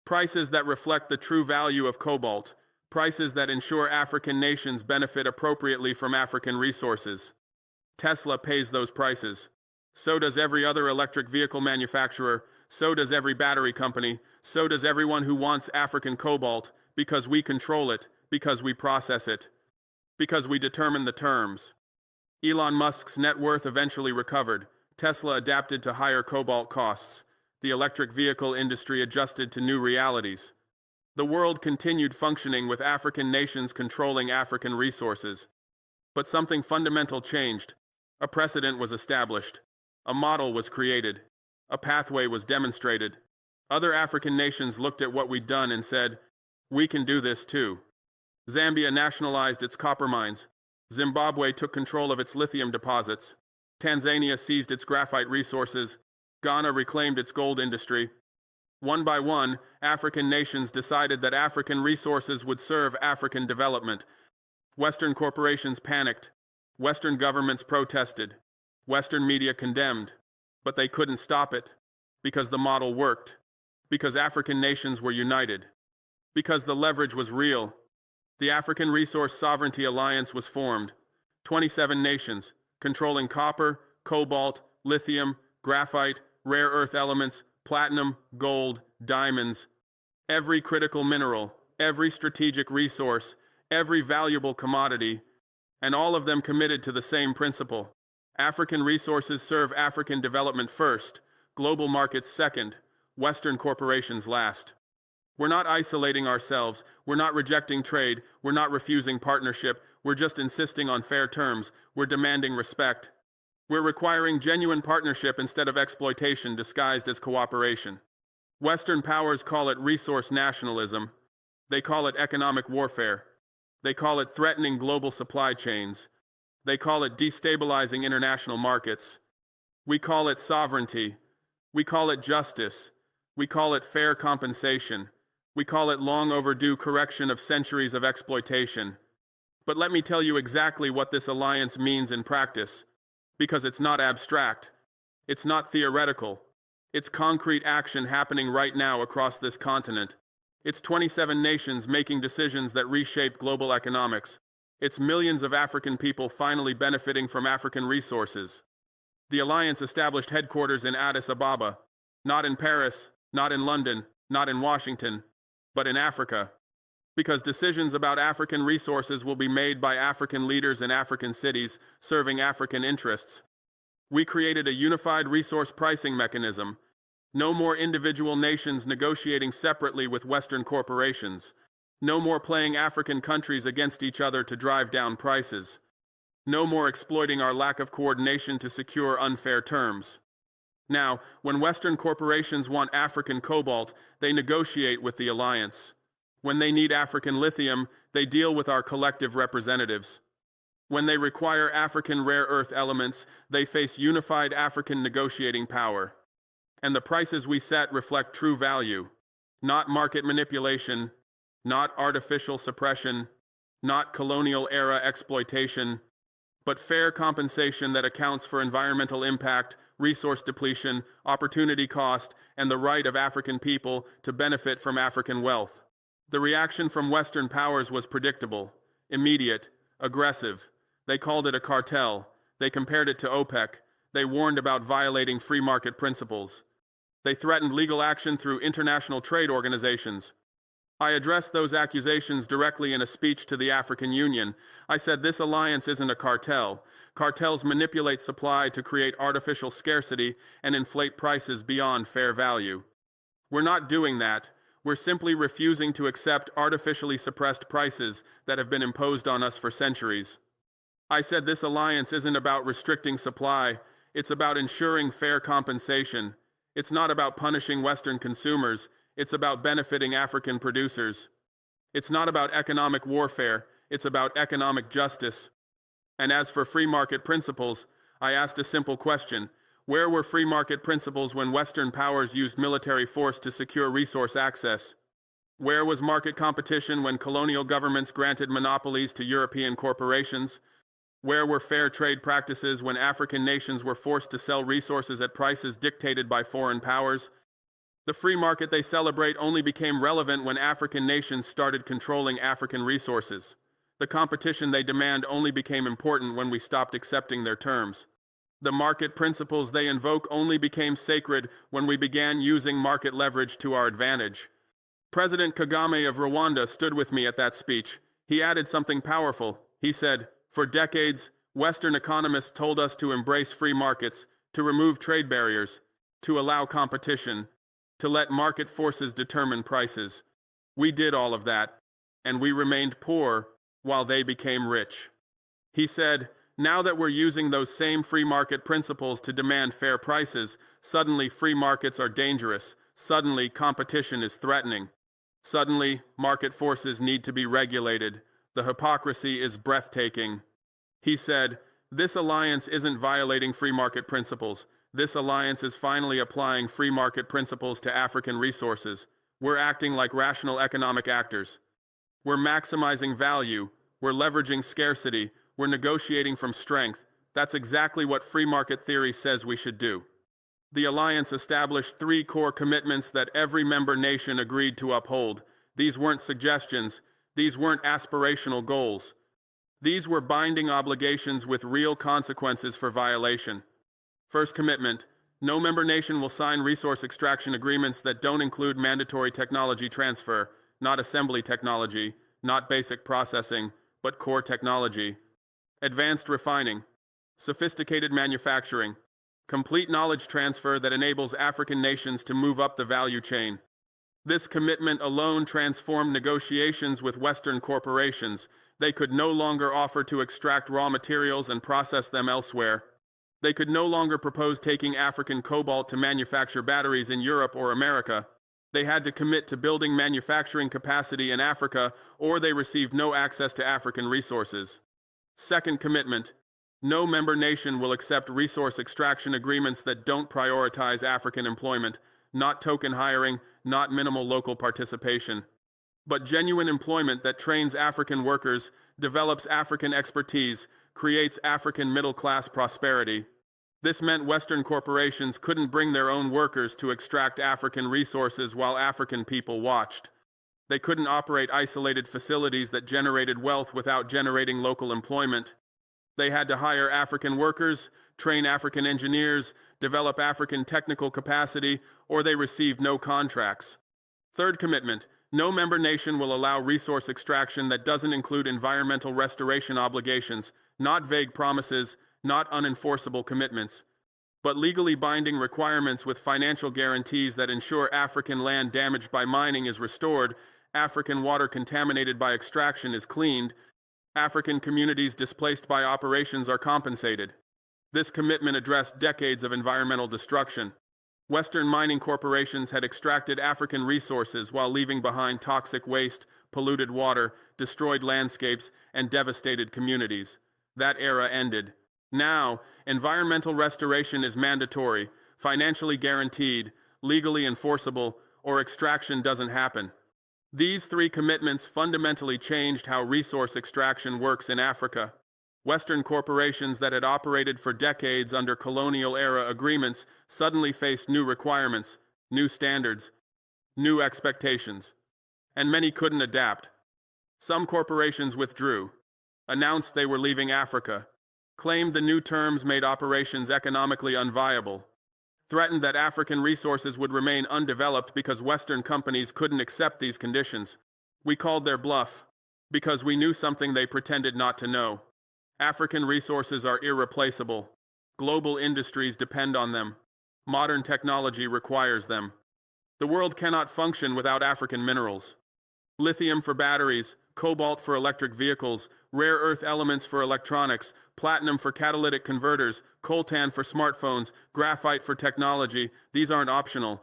Prices that reflect the true value of cobalt. Prices that ensure African nations benefit appropriately from African resources. Tesla pays those prices. So does every other electric vehicle manufacturer, so does every battery company, so does everyone who wants African cobalt, because we control it, because we process it, because we determine the terms. Elon Musk's net worth eventually recovered. Tesla adapted to higher cobalt costs. The electric vehicle industry adjusted to new realities. The world continued functioning with African nations controlling African resources. But something fundamental changed. A precedent was established. A model was created. A pathway was demonstrated. Other African nations looked at what we'd done and said, "We can do this too." Zambia nationalized its copper mines. Zimbabwe took control of its lithium deposits. Tanzania seized its graphite resources. Ghana reclaimed its gold industry. One by one, African nations decided that African resources would serve African development. Western corporations panicked. Western governments protested. Western media condemned. But they couldn't stop it, because the model worked, because African nations were united, because the leverage was real. The African Resource Sovereignty Alliance was formed, 27 nations, controlling copper, cobalt, lithium, graphite, rare earth elements, platinum, gold, diamonds, every critical mineral, every strategic resource, every valuable commodity, and all of them committed to the same principle. African resources serve African development first, global markets second, Western corporations last. We're not isolating ourselves, we're not rejecting trade, we're not refusing partnership, we're just insisting on fair terms, we're demanding respect. We're requiring genuine partnership instead of exploitation disguised as cooperation. Western powers call it resource nationalism. They call it economic warfare. They call it threatening global supply chains. They call it destabilizing international markets. We call it sovereignty. We call it justice. We call it fair compensation. We call it long overdue correction of centuries of exploitation. But let me tell you exactly what this alliance means in practice, because it's not abstract. It's not theoretical. It's concrete action happening right now across this continent. It's 27 nations making decisions that reshape global economics. It's millions of African people finally benefiting from African resources. The alliance established headquarters in Addis Ababa, not in Paris, not in London, not in Washington, but in Africa. Because decisions about African resources will be made by African leaders in African cities, serving African interests. We created a unified resource pricing mechanism. No more individual nations negotiating separately with Western corporations. No more playing African countries against each other to drive down prices. No more exploiting our lack of coordination to secure unfair terms. Now, when Western corporations want African cobalt, they negotiate with the alliance. When they need African lithium, they deal with our collective representatives. When they require African rare earth elements, they face unified African negotiating power. And the prices we set reflect true value, not market manipulation, not artificial suppression, not colonial-era exploitation, but fair compensation that accounts for environmental impact, resource depletion, opportunity cost, and the right of African people to benefit from African wealth. The reaction from Western powers was predictable, immediate, aggressive. They called it a cartel. They compared it to OPEC. They warned about violating free market principles. They threatened legal action through international trade organizations. I addressed those accusations directly in a speech to the African Union. I said this alliance isn't a cartel. Cartels manipulate supply to create artificial scarcity and inflate prices beyond fair value. We're not doing that. We're simply refusing to accept artificially suppressed prices that have been imposed on us for centuries. I said this alliance isn't about restricting supply. It's about ensuring fair compensation. It's not about punishing Western consumers. It's about benefiting African producers. It's not about economic warfare. It's about economic justice. And as for free market principles, I asked a simple question. Where were free market principles when Western powers used military force to secure resource access? Where was market competition when colonial governments granted monopolies to European corporations? Where were fair trade practices when African nations were forced to sell resources at prices dictated by foreign powers? The free market they celebrate only became relevant when African nations started controlling African resources. The competition they demand only became important when we stopped accepting their terms. The market principles they invoke only became sacred when we began using market leverage to our advantage. President Kagame of Rwanda stood with me at that speech. He added something powerful. He said, "For decades, Western economists told us to embrace free markets, to remove trade barriers, to allow competition, to let market forces determine prices. We did all of that, and we remained poor while they became rich." He said, "Now that we're using those same free market principles to demand fair prices, suddenly free markets are dangerous. Suddenly competition is threatening. Suddenly market forces need to be regulated. The hypocrisy is breathtaking." He said, "This alliance isn't violating free market principles. This alliance is finally applying free market principles to African resources. We're acting like rational economic actors. We're maximizing value. We're leveraging scarcity. We're negotiating from strength. That's exactly what free market theory says we should do." The alliance established three core commitments that every member nation agreed to uphold. These weren't suggestions, these weren't aspirational goals. These were binding obligations with real consequences for violation. First commitment: no member nation will sign resource extraction agreements that don't include mandatory technology transfer, not assembly technology, not basic processing, but core technology. Advanced refining, sophisticated manufacturing, complete knowledge transfer that enables African nations to move up the value chain. This commitment alone transformed negotiations with Western corporations. They could no longer offer to extract raw materials and process them elsewhere. They could no longer propose taking African cobalt to manufacture batteries in Europe or America. They had to commit to building manufacturing capacity in Africa, or they received no access to African resources. Second commitment: no member nation will accept resource extraction agreements that don't prioritize African employment, not token hiring, not minimal local participation, but genuine employment that trains African workers, develops African expertise, creates African middle-class prosperity. This meant Western corporations couldn't bring their own workers to extract African resources while African people watched. They couldn't operate isolated facilities that generated wealth without generating local employment. They had to hire African workers, train African engineers, develop African technical capacity, or they received no contracts. Third commitment: no member nation will allow resource extraction that doesn't include environmental restoration obligations, not vague promises, not unenforceable commitments, but legally binding requirements with financial guarantees that ensure African land damaged by mining is restored, African water contaminated by extraction is cleaned, African communities displaced by operations are compensated. This commitment addressed decades of environmental destruction. Western mining corporations had extracted African resources while leaving behind toxic waste, polluted water, destroyed landscapes, and devastated communities. That era ended. Now, environmental restoration is mandatory, financially guaranteed, legally enforceable, or extraction doesn't happen. These three commitments fundamentally changed how resource extraction works in Africa. Western corporations that had operated for decades under colonial-era agreements suddenly faced new requirements, new standards, new expectations, and many couldn't adapt. Some corporations withdrew, announced they were leaving Africa, claimed the new terms made operations economically unviable, threatened that African resources would remain undeveloped because Western companies couldn't accept these conditions. We called their bluff, because we knew something they pretended not to know. African resources are irreplaceable. Global industries depend on them. Modern technology requires them. The world cannot function without African minerals. Lithium for batteries, cobalt for electric vehicles, rare earth elements for electronics, platinum for catalytic converters, coltan for smartphones, graphite for technology. These aren't optional.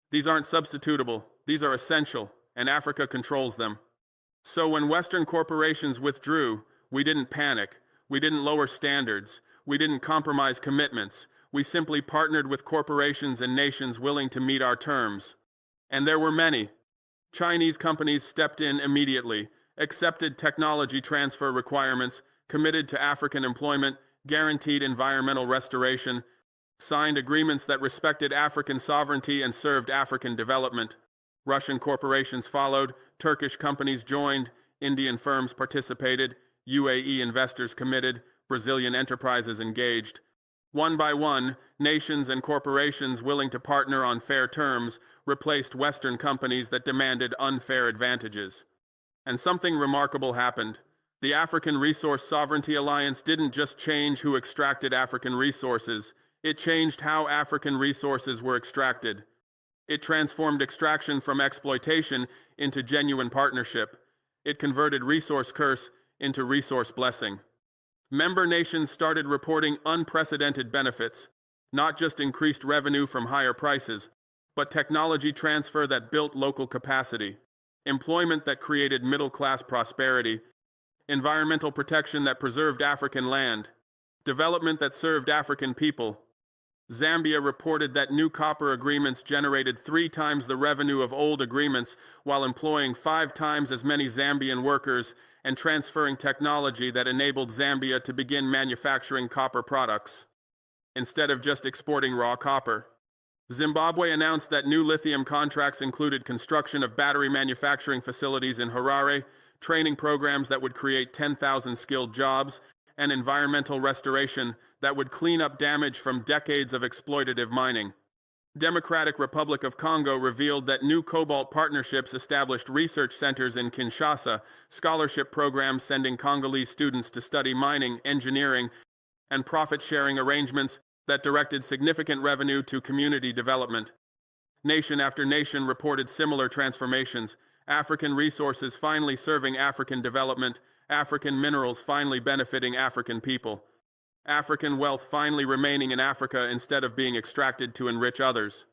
These aren't substitutable. These are essential, and Africa controls them. So when Western corporations withdrew, we didn't panic. We didn't lower standards. We didn't compromise commitments. We simply partnered with corporations and nations willing to meet our terms. And there were many. Chinese companies stepped in immediately, accepted technology transfer requirements, committed to African employment, guaranteed environmental restoration, signed agreements that respected African sovereignty and served African development. Russian corporations followed, Turkish companies joined, Indian firms participated, UAE investors committed, Brazilian enterprises engaged. One by one, nations and corporations willing to partner on fair terms replaced Western companies that demanded unfair advantages. And something remarkable happened. The African Resource Sovereignty Alliance didn't just change who extracted African resources, it changed how African resources were extracted. It transformed extraction from exploitation into genuine partnership. It converted resource curse into resource blessing. Member nations started reporting unprecedented benefits, not just increased revenue from higher prices, but technology transfer that built local capacity, employment that created middle-class prosperity, environmental protection that preserved African land, development that served African people. Zambia reported that new copper agreements generated 3 times the revenue of old agreements while employing 5 times as many Zambian workers and transferring technology that enabled Zambia to begin manufacturing copper products, instead of just exporting raw copper. Zimbabwe announced that new lithium contracts included construction of battery manufacturing facilities in Harare, training programs that would create 10,000 skilled jobs, and environmental restoration that would clean up damage from decades of exploitative mining. Democratic Republic of Congo revealed that new cobalt partnerships established research centers in Kinshasa, scholarship programs sending Congolese students to study mining, engineering, and profit-sharing arrangements that directed significant revenue to community development. Nation after nation reported similar transformations: African resources finally serving African development, African minerals finally benefiting African people, African wealth finally remaining in Africa instead of being extracted to enrich others.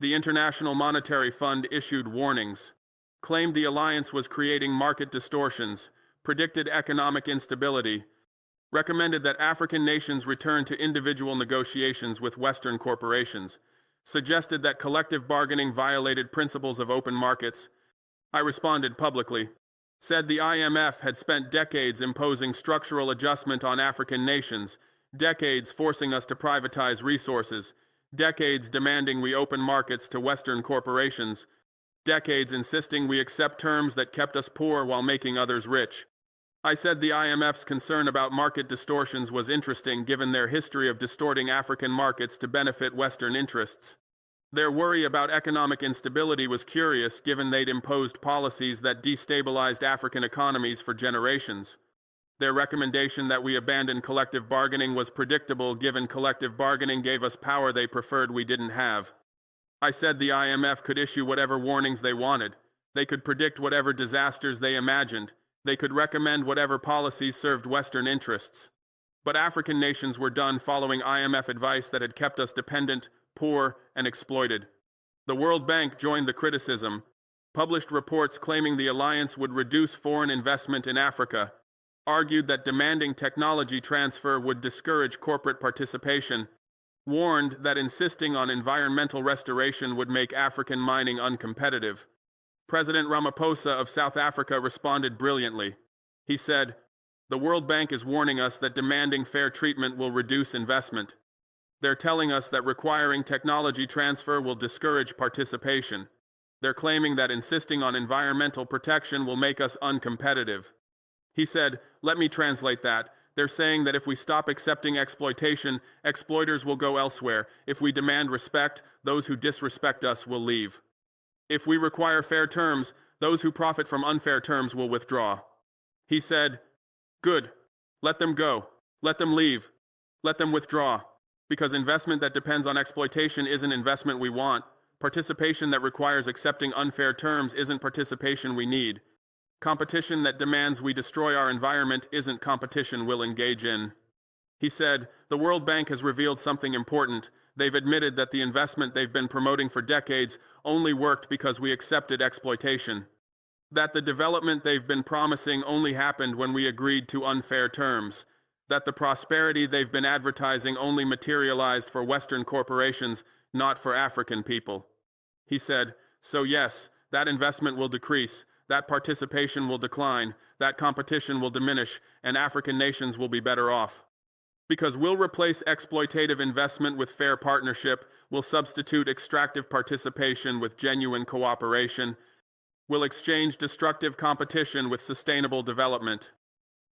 The International Monetary Fund issued warnings, claimed the alliance was creating market distortions, predicted economic instability, recommended that African nations return to individual negotiations with Western corporations, suggested that collective bargaining violated principles of open markets. I responded publicly, said the IMF had spent decades imposing structural adjustment on African nations, decades forcing us to privatize resources, decades demanding we open markets to Western corporations, decades insisting we accept terms that kept us poor while making others rich. I said the IMF's concern about market distortions was interesting given their history of distorting African markets to benefit Western interests. Their worry about economic instability was curious given they'd imposed policies that destabilized African economies for generations. Their recommendation that we abandon collective bargaining was predictable given collective bargaining gave us power they preferred we didn't have. I said the IMF could issue whatever warnings they wanted. They could predict whatever disasters they imagined. They could recommend whatever policies served Western interests. But African nations were done following IMF advice that had kept us dependent, poor, and exploited. The World Bank joined the criticism, published reports claiming the alliance would reduce foreign investment in Africa, argued that demanding technology transfer would discourage corporate participation, warned that insisting on environmental restoration would make African mining uncompetitive. President Ramaphosa of South Africa responded brilliantly. He said, "The World Bank is warning us that demanding fair treatment will reduce investment. They're telling us that requiring technology transfer will discourage participation. They're claiming that insisting on environmental protection will make us uncompetitive." He said, "Let me translate that. They're saying that if we stop accepting exploitation, exploiters will go elsewhere. If we demand respect, those who disrespect us will leave. If we require fair terms, those who profit from unfair terms will withdraw." He said, "Good. Let them go. Let them leave. Let them withdraw. Because investment that depends on exploitation isn't investment we want. Participation that requires accepting unfair terms isn't participation we need. Competition that demands we destroy our environment isn't competition we'll engage in." He said, "The World Bank has revealed something important. They've admitted that the investment they've been promoting for decades only worked because we accepted exploitation. That the development they've been promising only happened when we agreed to unfair terms. That the prosperity they've been advertising only materialized for Western corporations, not for African people." He said, "So yes, that investment will decrease, that participation will decline, that competition will diminish, and African nations will be better off. Because we'll replace exploitative investment with fair partnership, we'll substitute extractive participation with genuine cooperation, we'll exchange destructive competition with sustainable development."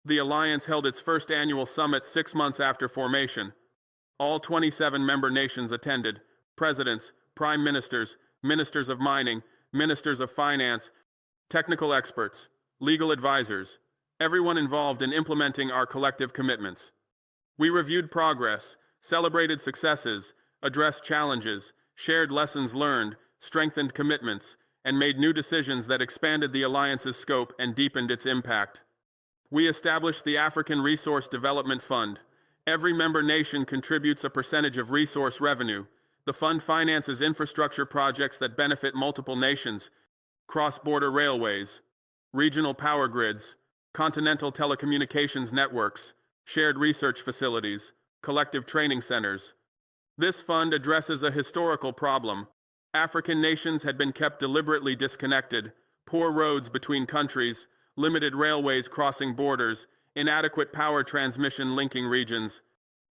The alliance held its first annual summit 6 months after formation. All 27 member nations attended: presidents, prime ministers, ministers of mining, ministers of finance, technical experts, legal advisors, everyone involved in implementing our collective commitments. We reviewed progress, celebrated successes, addressed challenges, shared lessons learned, strengthened commitments, and made new decisions that expanded the alliance's scope and deepened its impact. We established the African Resource Development Fund. Every member nation contributes a percentage of resource revenue. The fund finances infrastructure projects that benefit multiple nations: cross-border railways, regional power grids, continental telecommunications networks, shared research facilities, collective training centers. This fund addresses a historical problem. African nations had been kept deliberately disconnected: poor roads between countries, limited railways crossing borders, inadequate power transmission linking regions,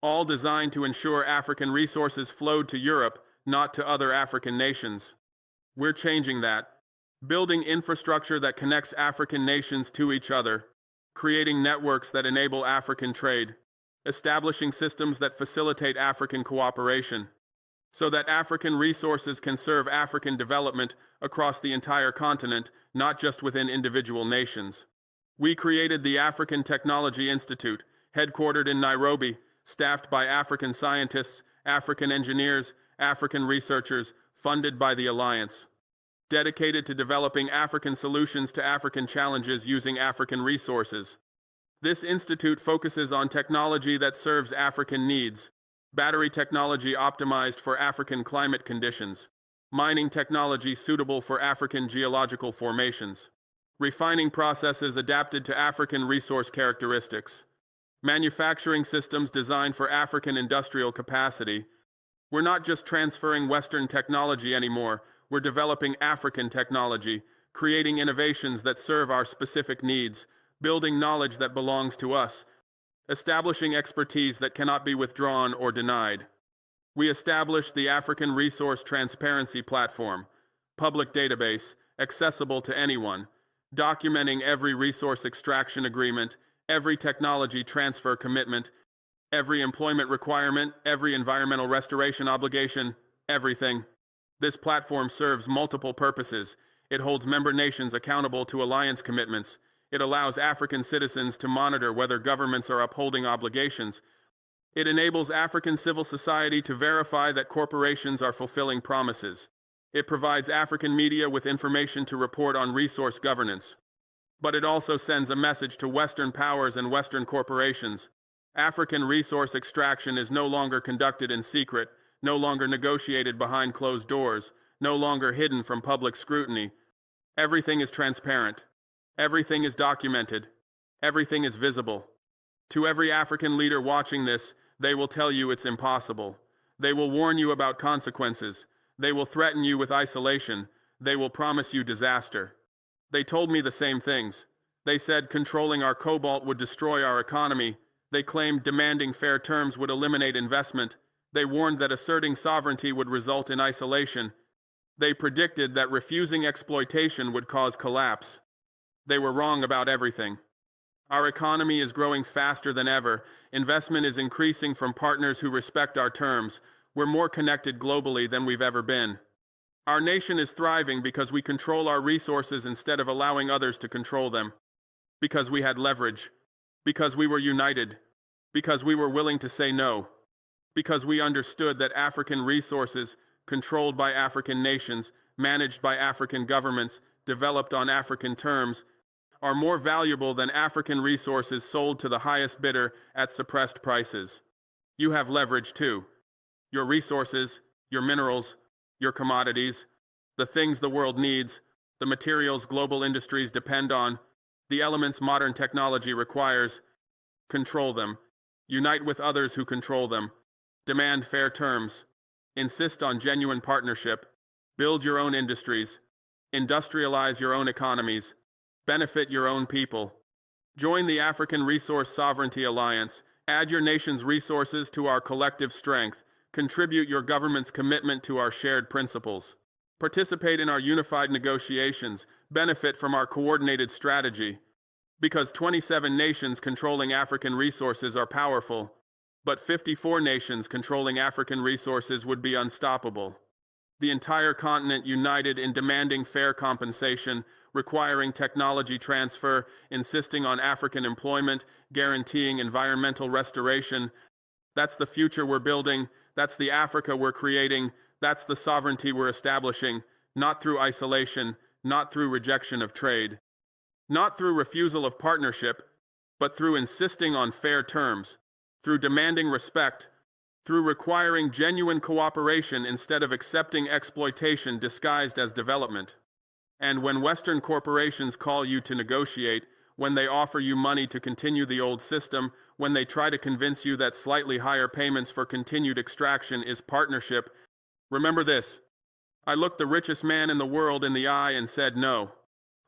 all designed to ensure African resources flowed to Europe, not to other African nations. We're changing that, building infrastructure that connects African nations to each other, creating networks that enable African trade, establishing systems that facilitate African cooperation, so that African resources can serve African development across the entire continent, not just within individual nations. We created the African Technology Institute, headquartered in Nairobi, staffed by African scientists, African engineers, African researchers, funded by the Alliance, dedicated to developing African solutions to African challenges using African resources. This institute focuses on technology that serves African needs, battery technology optimized for African climate conditions, mining technology suitable for African geological formations, refining processes adapted to African resource characteristics, manufacturing systems designed for African industrial capacity. We're not just transferring Western technology anymore, we're developing African technology, creating innovations that serve our specific needs, building knowledge that belongs to us, establishing expertise that cannot be withdrawn or denied. We established the African Resource Transparency Platform, public database, accessible to anyone, documenting every resource extraction agreement, every technology transfer commitment, every employment requirement, every environmental restoration obligation, everything. This platform serves multiple purposes. It holds member nations accountable to alliance commitments. It allows African citizens to monitor whether governments are upholding obligations. It enables African civil society to verify that corporations are fulfilling promises. It provides African media with information to report on resource governance. But it also sends a message to Western powers and Western corporations. African resource extraction is no longer conducted in secret, no longer negotiated behind closed doors, no longer hidden from public scrutiny. Everything is transparent. Everything is documented. Everything is visible. To every African leader watching this, they will tell you it's impossible. They will warn you about consequences. They will threaten you with isolation. They will promise you disaster. They told me the same things. They said controlling our cobalt would destroy our economy. They claimed demanding fair terms would eliminate investment. They warned that asserting sovereignty would result in isolation. They predicted that refusing exploitation would cause collapse. They were wrong about everything. Our economy is growing faster than ever. Investment is increasing from partners who respect our terms. We're more connected globally than we've ever been. Our nation is thriving because we control our resources instead of allowing others to control them. Because we had leverage. Because we were united. Because we were willing to say no. Because we understood that African resources, controlled by African nations, managed by African governments, developed on African terms, are more valuable than African resources sold to the highest bidder at suppressed prices. You have leverage too. Your resources, your minerals, your commodities, the things the world needs, the materials global industries depend on, the elements modern technology requires. Control them. Unite with others who control them. Demand fair terms. Insist on genuine partnership. Build your own industries. Industrialize your own economies. Benefit your own people. Join the African Resource Sovereignty Alliance. Add your nation's resources to our collective strength. Contribute your government's commitment to our shared principles. Participate in our unified negotiations. Benefit from our coordinated strategy. Because 27 nations controlling African resources are powerful, but 54 nations controlling African resources would be unstoppable. The entire continent united in demanding fair compensation, requiring technology transfer, insisting on African employment, guaranteeing environmental restoration. That's the future we're building. That's the Africa we're creating. That's the sovereignty we're establishing, not through isolation, not through rejection of trade, not through refusal of partnership, but through insisting on fair terms, through demanding respect, through requiring genuine cooperation instead of accepting exploitation disguised as development. And when Western corporations call you to negotiate, when they offer you money to continue the old system, when they try to convince you that slightly higher payments for continued extraction is partnership, remember this. I looked the richest man in the world in the eye and said no.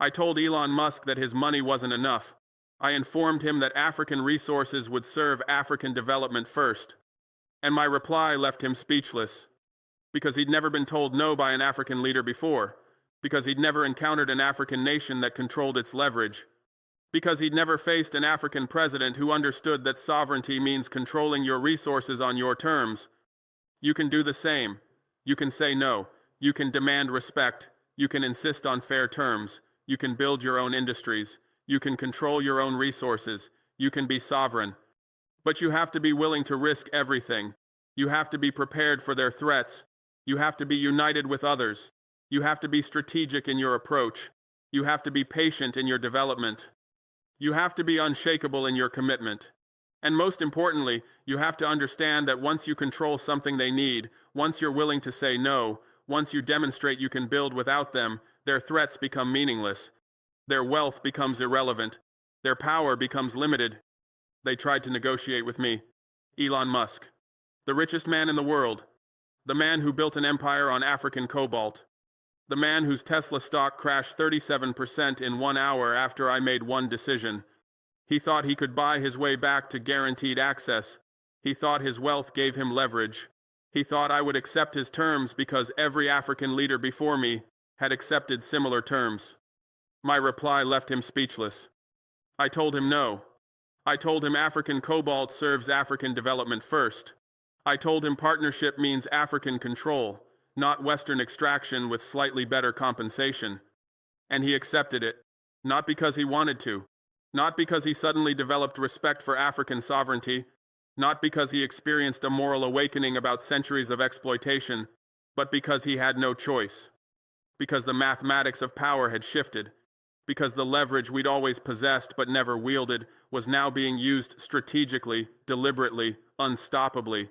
I told Elon Musk that his money wasn't enough. I informed him that African resources would serve African development first. And my reply left him speechless. because he'd never been told no by an African leader before, because he'd never encountered an African nation that controlled its leverage, because he'd never faced an African president who understood that sovereignty means controlling your resources on your terms. You can do the same. You can say no. You can demand respect. You can insist on fair terms. You can build your own industries. You can control your own resources. You can be sovereign. But you have to be willing to risk everything. You have to be prepared for their threats. You have to be united with others. You have to be strategic in your approach. You have to be patient in your development. You have to be unshakable in your commitment. And most importantly, you have to understand that once you control something they need, once you're willing to say no, once you demonstrate you can build without them, their threats become meaningless. Their wealth becomes irrelevant. Their power becomes limited. They tried to negotiate with me. Elon Musk, the richest man in the world, the man who built an empire on African cobalt, the man whose Tesla stock crashed 37% in 1 hour after I made one decision. He thought he could buy his way back to guaranteed access. He thought his wealth gave him leverage. He thought I would accept his terms because every African leader before me had accepted similar terms. My reply left him speechless. I told him no. I told him African cobalt serves African development first. I told him partnership means African control, not Western extraction with slightly better compensation. And he accepted it, not because he wanted to, not because he suddenly developed respect for African sovereignty, not because he experienced a moral awakening about centuries of exploitation, but because he had no choice. Because the mathematics of power had shifted. Because the leverage we'd always possessed but never wielded was now being used strategically, deliberately, unstoppably.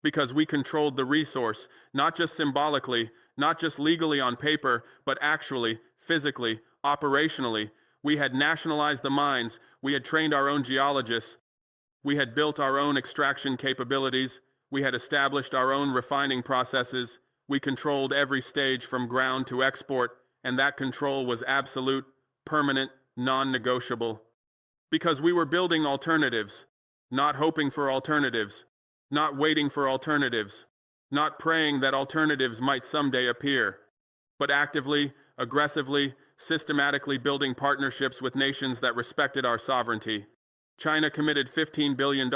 Because we controlled the resource, not just symbolically, not just legally on paper, but actually, physically, operationally. We had nationalized the mines, we had trained our own geologists, we had built our own extraction capabilities, we had established our own refining processes, we controlled every stage from ground to export, and that control was absolute, permanent, non-negotiable. Because we were building alternatives, not hoping for alternatives, not waiting for alternatives, not praying that alternatives might someday appear, but actively, aggressively, systematically building partnerships with nations that respected our sovereignty. China committed $15 billion,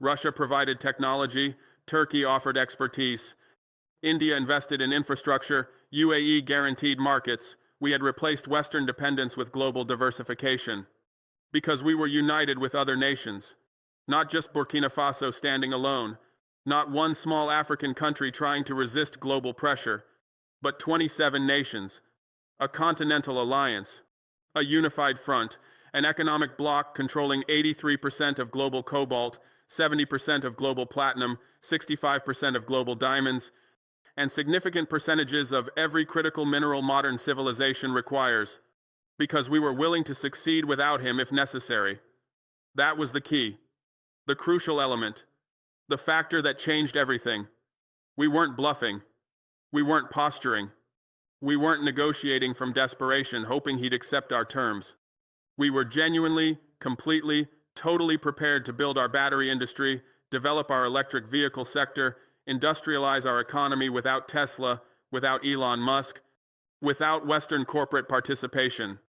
Russia provided technology, Turkey offered expertise, India invested in infrastructure, UAE guaranteed markets. We had replaced Western dependence with global diversification. Because we were united with other nations. Not just Burkina Faso standing alone, not one small African country trying to resist global pressure, but 27 nations, a continental alliance, a unified front, an economic bloc controlling 83% of global cobalt, 70% of global platinum, 65% of global diamonds, and significant percentages of every critical mineral modern civilization requires, because we were willing to succeed without him if necessary. That was the key. The crucial element, the factor that changed everything. We weren't bluffing. We weren't posturing. We weren't negotiating from desperation, hoping he'd accept our terms. We were genuinely, completely, totally prepared to build our battery industry, develop our electric vehicle sector, industrialize our economy without Tesla, without Elon Musk, without Western corporate participation.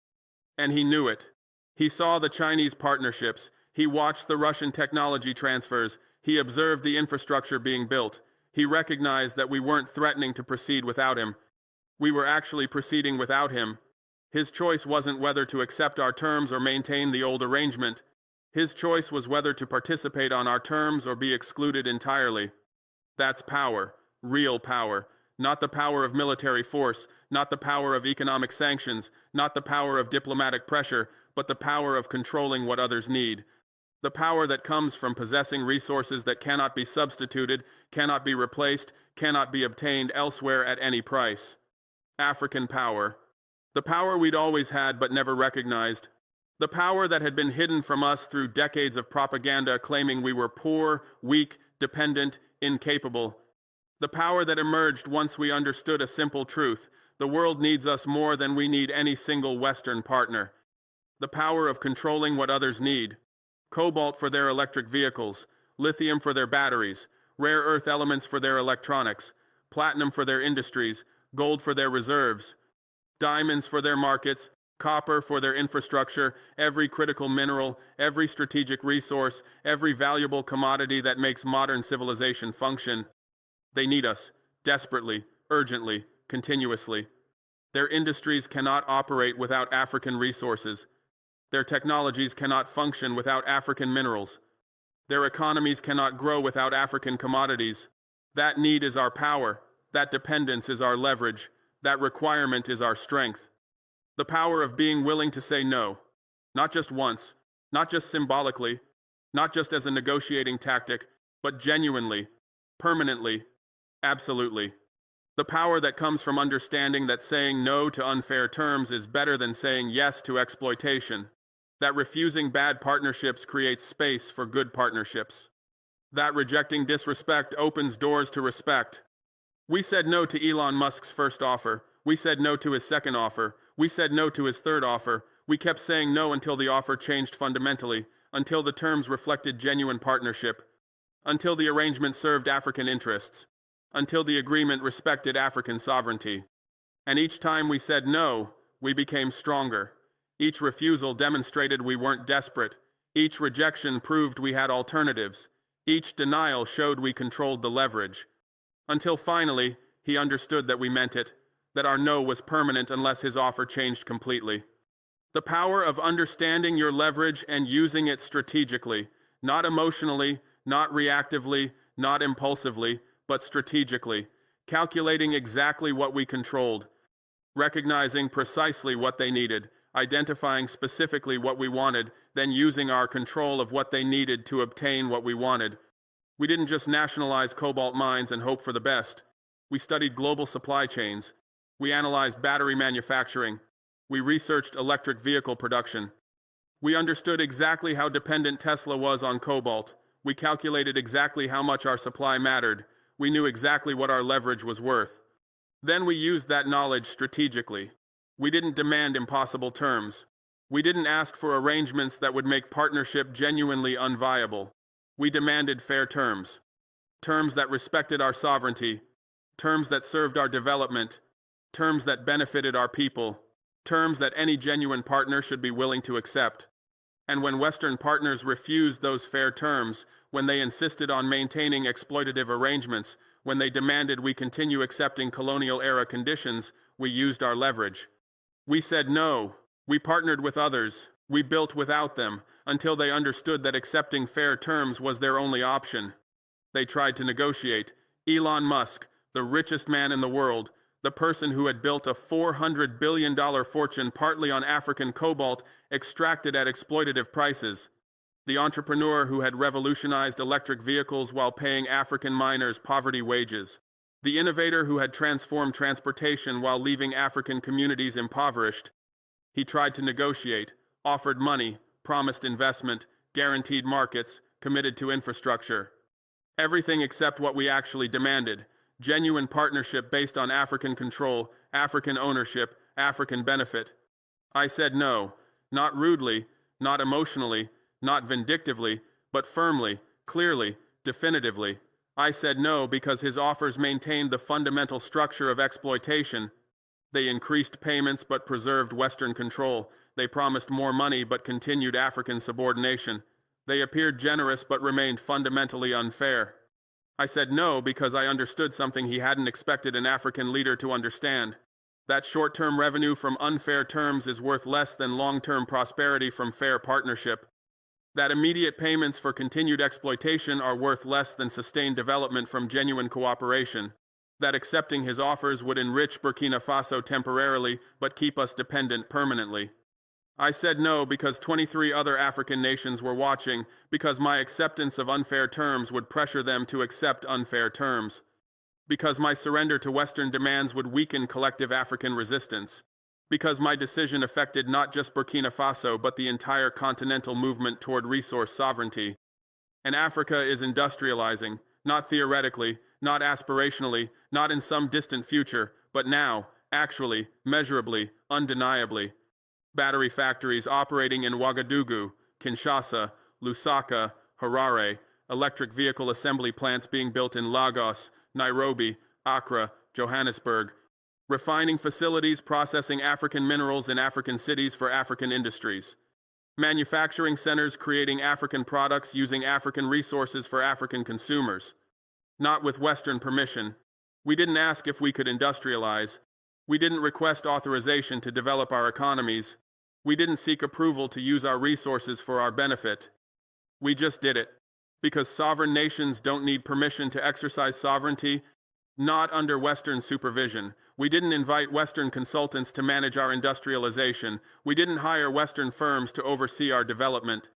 And he knew it. He saw the Chinese partnerships. He watched the Russian technology transfers. He observed the infrastructure being built. He recognized that we weren't threatening to proceed without him. We were actually proceeding without him. His choice wasn't whether to accept our terms or maintain the old arrangement. His choice was whether to participate on our terms or be excluded entirely. That's power, real power, not the power of military force, not the power of economic sanctions, not the power of diplomatic pressure, but the power of controlling what others need. The power that comes from possessing resources that cannot be substituted, cannot be replaced, cannot be obtained elsewhere at any price. African power. The power we'd always had but never recognized. The power that had been hidden from us through decades of propaganda claiming we were poor, weak, dependent, incapable. The power that emerged once we understood a simple truth. The world needs us more than we need any single Western partner. The power of controlling what others need. Cobalt for their electric vehicles, lithium for their batteries, rare earth elements for their electronics, platinum for their industries, gold for their reserves, diamonds for their markets, copper for their infrastructure, every critical mineral, every strategic resource, every valuable commodity that makes modern civilization function. They need us, desperately, urgently, continuously. Their industries cannot operate without African resources. Their technologies cannot function without African minerals. Their economies cannot grow without African commodities. That need is our power. That dependence is our leverage. That requirement is our strength. The power of being willing to say no. Not just once, not just symbolically, not just as a negotiating tactic, but genuinely, permanently, absolutely. The power that comes from understanding that saying no to unfair terms is better than saying yes to exploitation. That refusing bad partnerships creates space for good partnerships. That rejecting disrespect opens doors to respect. We said no to Elon Musk's first offer. We said no to his second offer. We said no to his third offer. We kept saying no until the offer changed fundamentally, until the terms reflected genuine partnership, until the arrangement served African interests, until the agreement respected African sovereignty. And each time we said no, we became stronger. Each refusal demonstrated we weren't desperate. Each rejection proved we had alternatives. Each denial showed we controlled the leverage. Until finally, he understood that we meant it, that our no was permanent unless his offer changed completely. The power of understanding your leverage and using it strategically, not emotionally, not reactively, not impulsively, but strategically, calculating exactly what we controlled, recognizing precisely what they needed, identifying specifically what we wanted, then using our control of what they needed to obtain what we wanted. We didn't just nationalize cobalt mines and hope for the best. We studied global supply chains. We analyzed battery manufacturing. We researched electric vehicle production. We understood exactly how dependent Tesla was on cobalt. We calculated exactly how much our supply mattered. We knew exactly what our leverage was worth. Then we used that knowledge strategically. We didn't demand impossible terms. We didn't ask for arrangements that would make partnership genuinely unviable. We demanded fair terms. Terms that respected our sovereignty. Terms that served our development. Terms that benefited our people. Terms that any genuine partner should be willing to accept. And when Western partners refused those fair terms, when they insisted on maintaining exploitative arrangements, when they demanded we continue accepting colonial-era conditions, we used our leverage. We said no. We partnered with others. We built without them, until they understood that accepting fair terms was their only option. They tried to negotiate. Elon Musk, the richest man in the world, the person who had built a $400 billion fortune partly on African cobalt extracted at exploitative prices. The entrepreneur who had revolutionized electric vehicles while paying African miners poverty wages. The innovator who had transformed transportation while leaving African communities impoverished. He tried to negotiate, offered money, promised investment, guaranteed markets, committed to infrastructure. Everything except what we actually demanded. Genuine partnership based on African control, African ownership, African benefit. I said no, not rudely, not emotionally, not vindictively, but firmly, clearly, definitively. I said no because his offers maintained the fundamental structure of exploitation. They increased payments but preserved Western control. They promised more money but continued African subordination. They appeared generous but remained fundamentally unfair. I said no because I understood something he hadn't expected an African leader to understand. That short-term revenue from unfair terms is worth less than long-term prosperity from fair partnership. That immediate payments for continued exploitation are worth less than sustained development from genuine cooperation. That accepting his offers would enrich Burkina Faso temporarily but keep us dependent permanently. I said no because 23 other African nations were watching, because my acceptance of unfair terms would pressure them to accept unfair terms, because my surrender to Western demands would weaken collective African resistance, because my decision affected not just Burkina Faso but the entire continental movement toward resource sovereignty. And Africa is industrializing, not theoretically, not aspirationally, not in some distant future, but now, actually, measurably, undeniably. Battery factories operating in Ouagadougou, Kinshasa, Lusaka, Harare, electric vehicle assembly plants being built in Lagos, Nairobi, Accra, Johannesburg, refining facilities processing African minerals in African cities for African industries, manufacturing centers creating African products using African resources for African consumers. Not with Western permission. We didn't ask if we could industrialize. We didn't request authorization to develop our economies. We didn't seek approval to use our resources for our benefit. We just did it. Because sovereign nations don't need permission to exercise sovereignty, not under Western supervision. We didn't invite Western consultants to manage our industrialization. We didn't hire Western firms to oversee our development.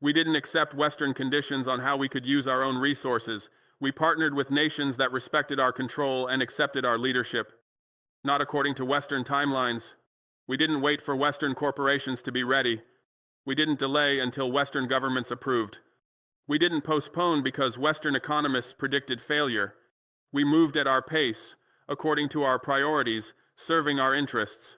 We didn't accept Western conditions on how we could use our own resources. We partnered with nations that respected our control and accepted our leadership. Not according to Western timelines. We didn't wait for Western corporations to be ready. We didn't delay until Western governments approved. We didn't postpone because Western economists predicted failure. We moved at our pace, according to our priorities, serving our interests.